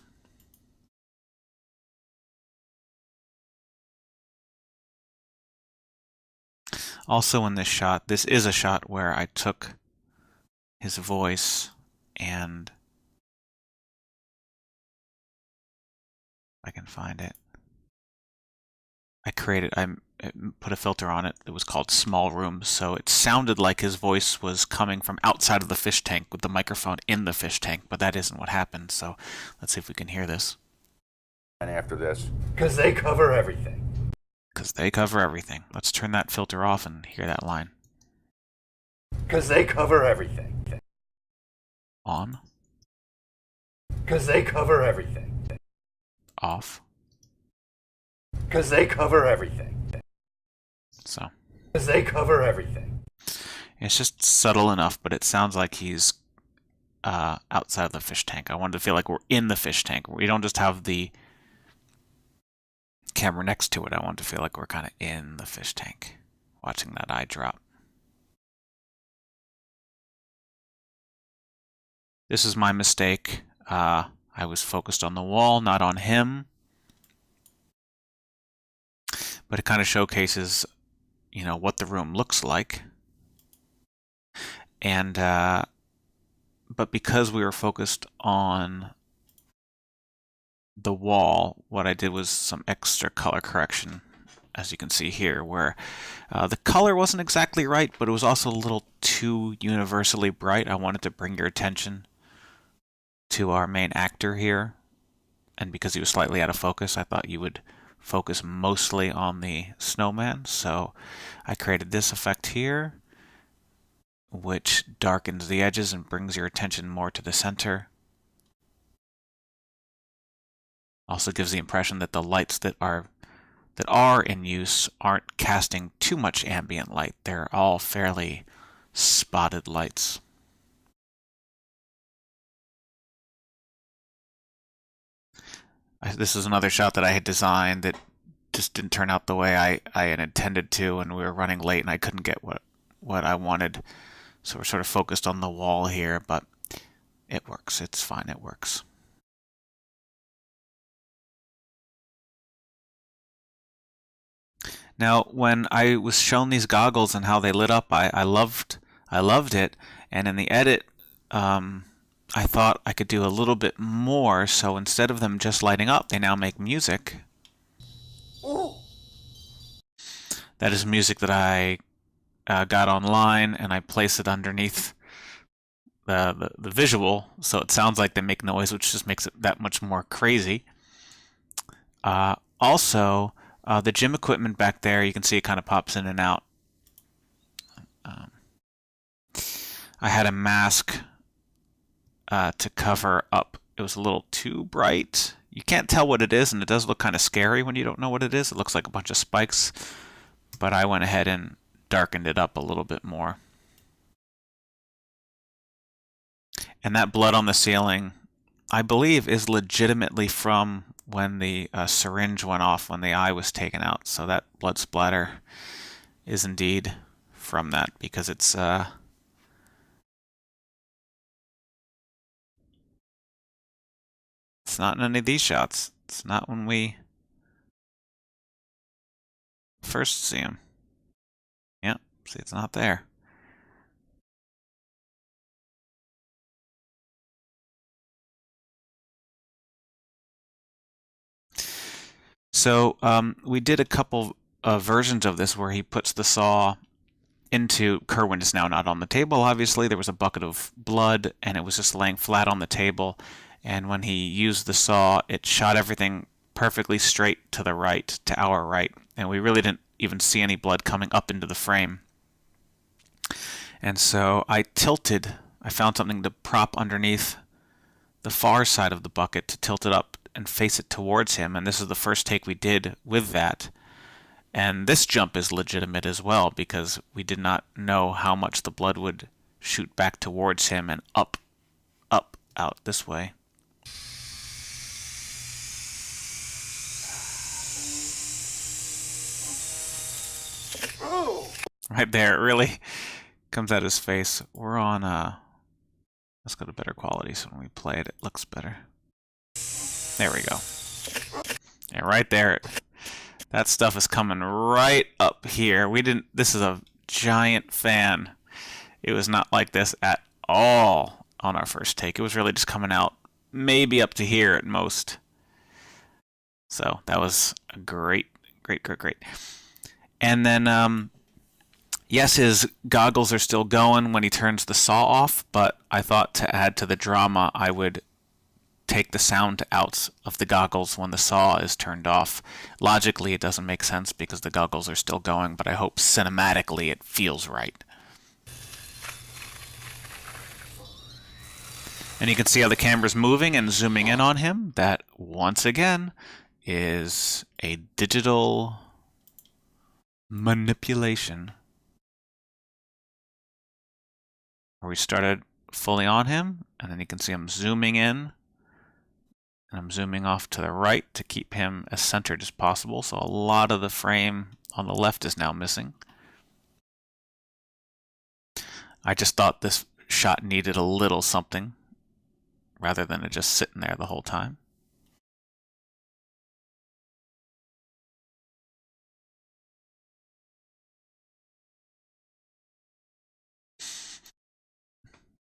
[SPEAKER 1] Also in this shot, this is a shot where I took his voice and I can find it. I put a filter on it that was called Small Room, so it sounded like his voice was coming from outside of the fish tank with the microphone in the fish tank, but that isn't what happened, so let's see if we can hear this.
[SPEAKER 3] And after this, because they cover everything.
[SPEAKER 1] Because they cover everything. Let's turn that filter off and hear that line.
[SPEAKER 3] Because they cover everything.
[SPEAKER 1] On.
[SPEAKER 3] Because they cover everything.
[SPEAKER 1] Off.
[SPEAKER 3] Because they cover everything.
[SPEAKER 1] So.
[SPEAKER 3] Because they cover everything.
[SPEAKER 1] It's just subtle enough, but it sounds like he's outside of the fish tank. I wanted to feel like we're in the fish tank. We don't just have the camera next to it. I want to feel like we're kind of in the fish tank, watching that eye drop. This is my mistake. I was focused on the wall, not on him. But it kind of showcases, you know, what the room looks like. And but because we were focused on the wall, what I did was some extra color correction, as you can see here, where the color wasn't exactly right, but it was also a little too universally bright. I wanted to bring your attention to our main actor here, and because he was slightly out of focus, I thought you would focus mostly on the snowman, so I created this effect here, which darkens the edges and brings your attention more to the center. Also gives the impression that the lights that are in use aren't casting too much ambient light. They're all fairly spotted lights. This is another shot that I had designed that just didn't turn out the way I had intended to, and we were running late, and I couldn't get what I wanted. So we're sort of focused on the wall here, but it works. It's fine. It works. Now, when I was shown these goggles and how they lit up, I loved it. And in the edit, I thought I could do a little bit more. So instead of them just lighting up, they now make music.
[SPEAKER 3] Ooh.
[SPEAKER 1] That is music that I got online, and I place it underneath the visual, so it sounds like they make noise, which just makes it that much more crazy. Also, the gym equipment back there, you can see it kind of pops in and out. I had a mask to cover up. It was a little too bright. You can't tell what it is, and it does look kind of scary when you don't know what it is. It looks like a bunch of spikes, but I went ahead and darkened it up a little bit more. And that blood on the ceiling, I believe, is legitimately from when the syringe went off, when the eye was taken out. So that blood splatter is indeed from that, because it's not in any of these shots. It's not when we first see him. Yep, see, it's not there. So we did a couple versions of this where he puts the saw into Kerwin. Is now not on the table, obviously. There was a bucket of blood, and it was just laying flat on the table. And when he used the saw, it shot everything perfectly straight to the right, to our right. And we really didn't even see any blood coming up into the frame. And so I found something to prop underneath the far side of the bucket to tilt it up and face it towards him, and this is the first take we did with that. And this jump is legitimate as well, because we did not know how much the blood would shoot back towards him and up, out this way.
[SPEAKER 3] Ooh.
[SPEAKER 1] Right there, it really comes out his face. We're on, let's go to better quality, so when we play it, it looks better. There we go. Yeah, right there. That stuff is coming right up here. This is a giant fan. It was not like this at all on our first take. It was really just coming out maybe up to here at most. So that was a great. And then, yes, his goggles are still going when he turns the saw off, but I thought to add to the drama, I would take the sound out of the goggles when the saw is turned off. Logically, it doesn't make sense because the goggles are still going, but I hope cinematically it feels right. And you can see how the camera's moving and zooming in on him. That, once again, is a digital manipulation. Where we started fully on him, and then you can see I'm zooming in. And I'm zooming off to the right to keep him as centered as possible, so a lot of the frame on the left is now missing. I just thought this shot needed a little something, rather than it just sitting there the whole time.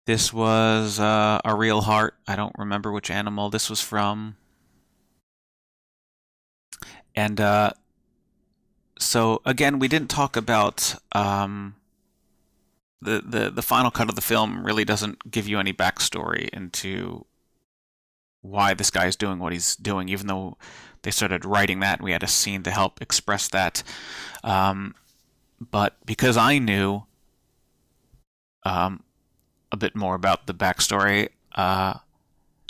[SPEAKER 1] This was a real heart. I don't remember which animal this was from. And so again, we didn't talk about the final cut of the film. Really doesn't give you any backstory into why this guy is doing what he's doing, even though they started writing that and we had a scene to help express that. But because I knew a bit more about the backstory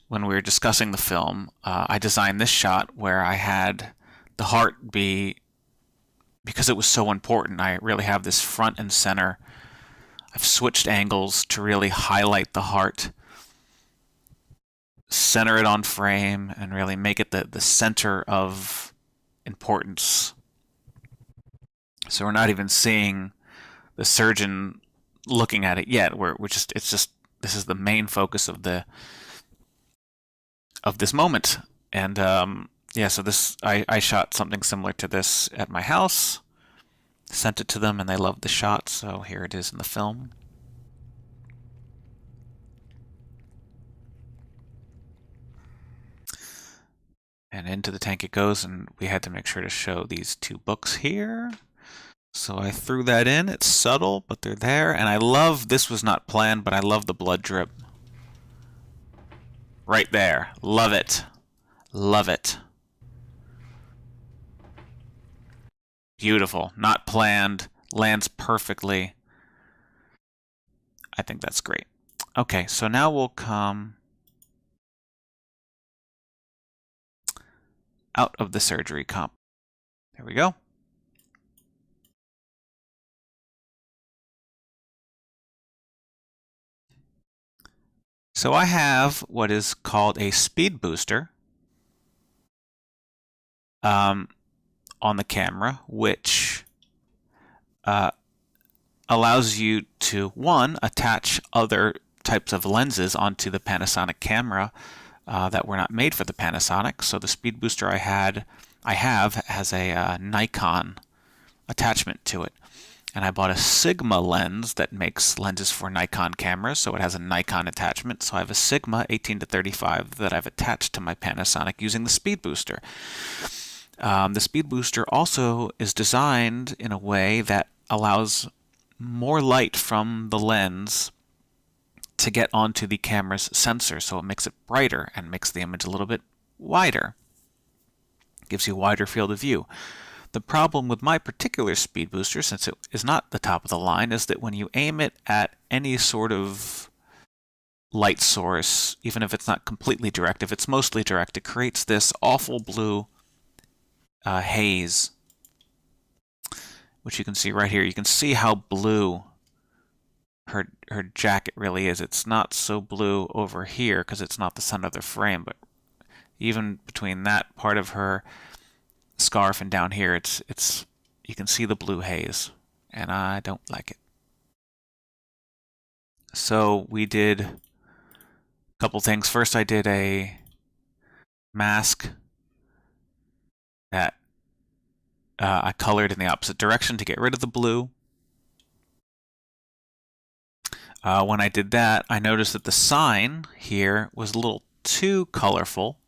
[SPEAKER 1] when we were discussing the film, I designed this shot where I had the heart be, because it was so important, I really have this front and center. I've switched angles to really highlight the heart, center it on frame, and really make it the center of importance. So we're not even seeing the surgeon looking at it yet. This is the main focus of this moment. And yeah, so I shot something similar to this at my house, sent it to them, and they loved the shot. So here it is in the film. And into the tank it goes, and we had to make sure to show these two books here. So I threw that in. It's subtle, but they're there. And I love, this was not planned, but I love the blood drip. Right there. Love it. Love it. Beautiful. Not planned. Lands perfectly. I think that's great. Okay, so now we'll come out of the surgery comp. There we go. So I have what is called a speed booster on the camera, which allows you to, one, attach other types of lenses onto the Panasonic camera that were not made for the Panasonic. So the speed booster I have has a Nikon attachment to it. And I bought a Sigma lens that makes lenses for Nikon cameras, so it has a Nikon attachment. So I have a Sigma 18-35 that I've attached to my Panasonic using the speed booster. The speed booster also is designed in a way that allows more light from the lens to get onto the camera's sensor, so it makes it brighter and makes the image a little bit wider. It gives you a wider field of view. The problem with my particular speed booster, since it is not the top of the line, is that when you aim it at any sort of light source, even if it's not completely direct, if it's mostly direct, it creates this awful blue haze, which you can see right here. You can see how blue her jacket really is. It's not so blue over here because it's not the center of the frame, but even between that part of her scarf and down here, it's you can see the blue haze, and I don't like it. So we did a couple things. First, I did a mask that I colored in the opposite direction to get rid of the blue. When I did that, I noticed that the sign here was a little too colorful.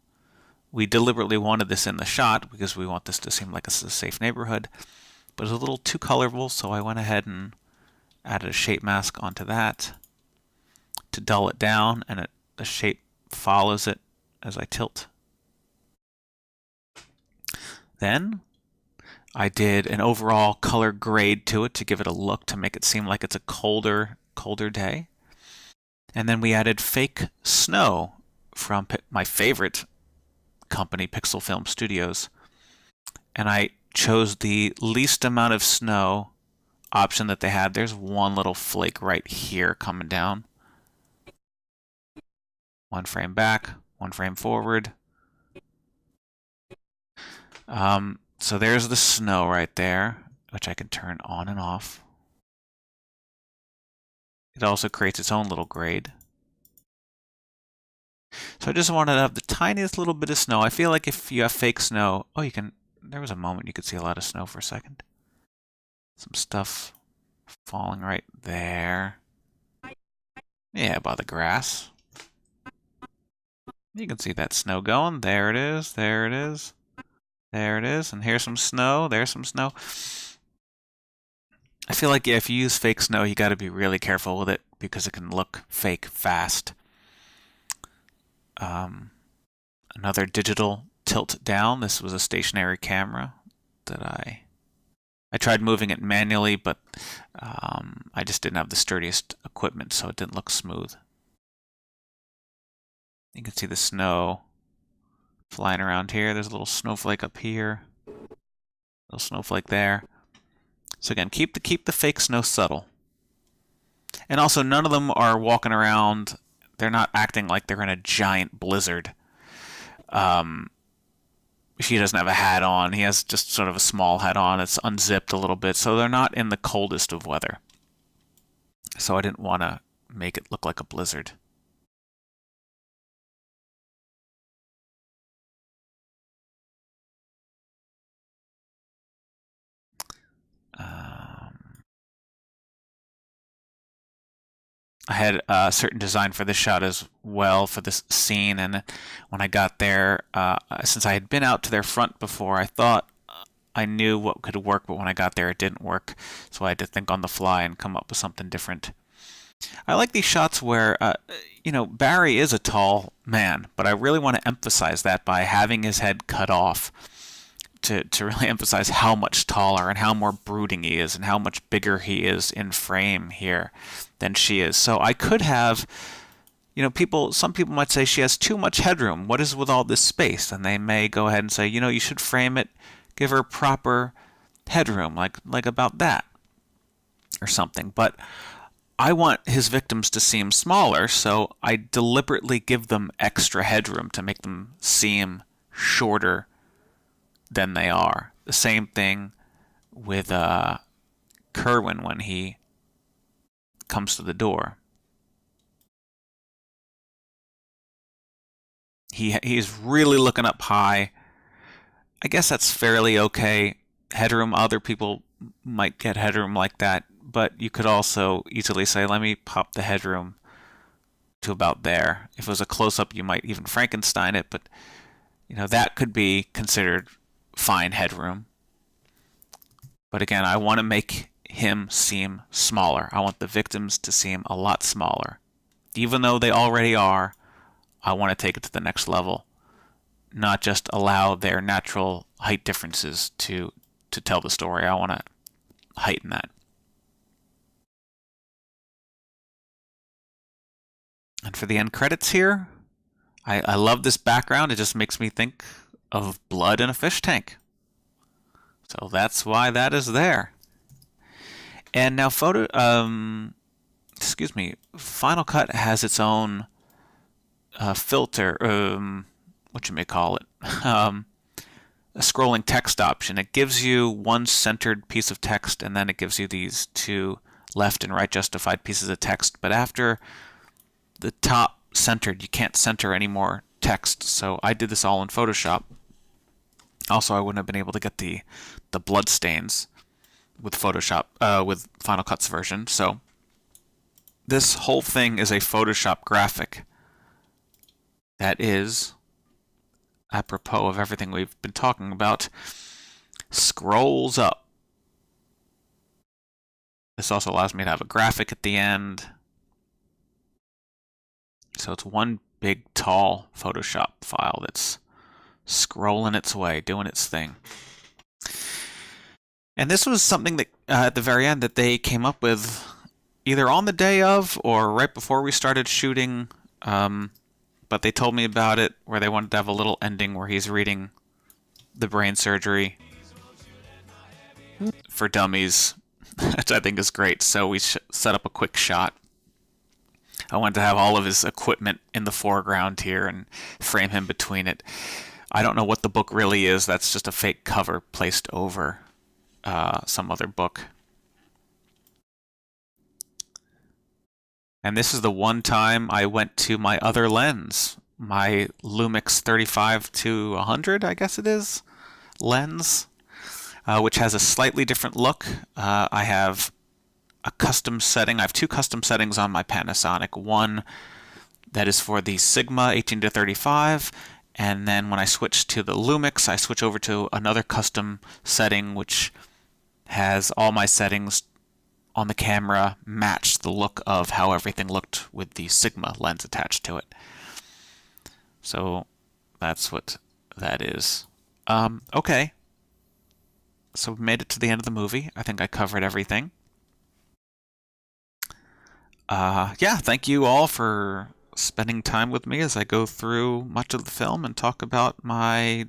[SPEAKER 1] We deliberately wanted this in the shot because we want this to seem like it's a safe neighborhood, but it was a little too colorful, so I went ahead and added a shape mask onto that to dull it down, and the shape follows it as I tilt. Then I did an overall color grade to it to give it a look, to make it seem like it's a colder day. And then we added fake snow from my favorite company, Pixel Film Studios. And I chose the least amount of snow option that they had. There's one little flake right here coming down. One frame back, one frame forward. So there's the snow right there, which I can turn on and off. It also creates its own little grade. So I just wanted to have the tiniest little bit of snow. I feel like if you have fake snow, there was a moment you could see a lot of snow for a second. Some stuff falling right there. Yeah, by the grass. You can see that snow going. There it is, there it is. There it is, and here's some snow, there's some snow. I feel like if you use fake snow, you got to be really careful with it because it can look fake fast. Another digital tilt down. This was a stationary camera that I tried moving it manually, but I just didn't have the sturdiest equipment, so it didn't look smooth. You can see the snow flying around here. There's a little snowflake up here, little snowflake there. So again, keep the fake snow subtle. And also, none of them are walking around. They're not acting like they're in a giant blizzard. she doesn't have a hat on. He has just sort of a small hat on. It's unzipped a little bit, so they're not in the coldest of weather. So I didn't want to make it look like a blizzard. I had a certain design for this shot as well for this scene, and when I got there, since I had been out to their front before, I thought I knew what could work, but when I got there it didn't work, so I had to think on the fly and come up with something different. I like these shots where, Barry is a tall man, but I really want to emphasize that by having his head cut off to really emphasize how much taller and how more brooding he is and how much bigger he is in frame here than she is. So I could have, some people might say she has too much headroom. What is with all this space? And they may go ahead and say, you should frame it, give her proper headroom, like about that or something. But I want his victims to seem smaller, so I deliberately give them extra headroom to make them seem shorter than they are. The same thing with Kerwin when he comes to the door. He's really looking up high. I guess that's fairly okay headroom. Other people might get headroom like that, but you could also easily say, let me pop the headroom to about there. If it was a close-up, you might even Frankenstein it, but that could be considered fine headroom. But again, I want to make him seem smaller. I want the victims to seem a lot smaller. Even though they already are, I want to take it to the next level. Not just allow their natural height differences to tell the story. I want to heighten that. And for the end credits here, I love this background. It just makes me think of blood in a fish tank. So that's why that is there. And now Final Cut has its own filter, what you may call it, a scrolling text option. It gives you one centered piece of text, and then it gives you these two left and right justified pieces of text. But after the top centered, you can't center any more text. So I did this all in Photoshop. Also, I wouldn't have been able to get the blood stains with Photoshop, with Final Cut's version. So this whole thing is a Photoshop graphic that is, apropos of everything we've been talking about, scrolls up. This also allows me to have a graphic at the end. So it's one big, tall Photoshop file that's scrolling its way, doing its thing. And this was something that, at the very end, that they came up with either on the day of or right before we started shooting. But they told me about it, where they wanted to have a little ending where he's reading the brain surgery for dummies, which I think is great. So we set up a quick shot. I wanted to have all of his equipment in the foreground here and frame him between it. I don't know what the book really is. That's just a fake cover placed over some other book. And this is the one time I went to my other lens, my Lumix 35-100, I guess it is, lens, which has a slightly different look. I have a custom setting. I have two custom settings on my Panasonic. One that is for the Sigma 18-35, and then when I switch to the Lumix, I switch over to another custom setting which has all my settings on the camera match the look of how everything looked with the Sigma lens attached to it. So that's what that is. Okay. So we made it to the end of the movie. I think I covered everything. Yeah, thank you all for spending time with me as I go through much of the film and talk about my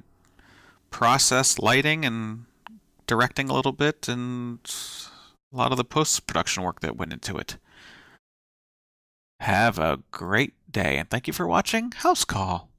[SPEAKER 1] process, lighting, and directing a little bit, and a lot of the post-production work that went into it. Have a great day, and thank you for watching House Call.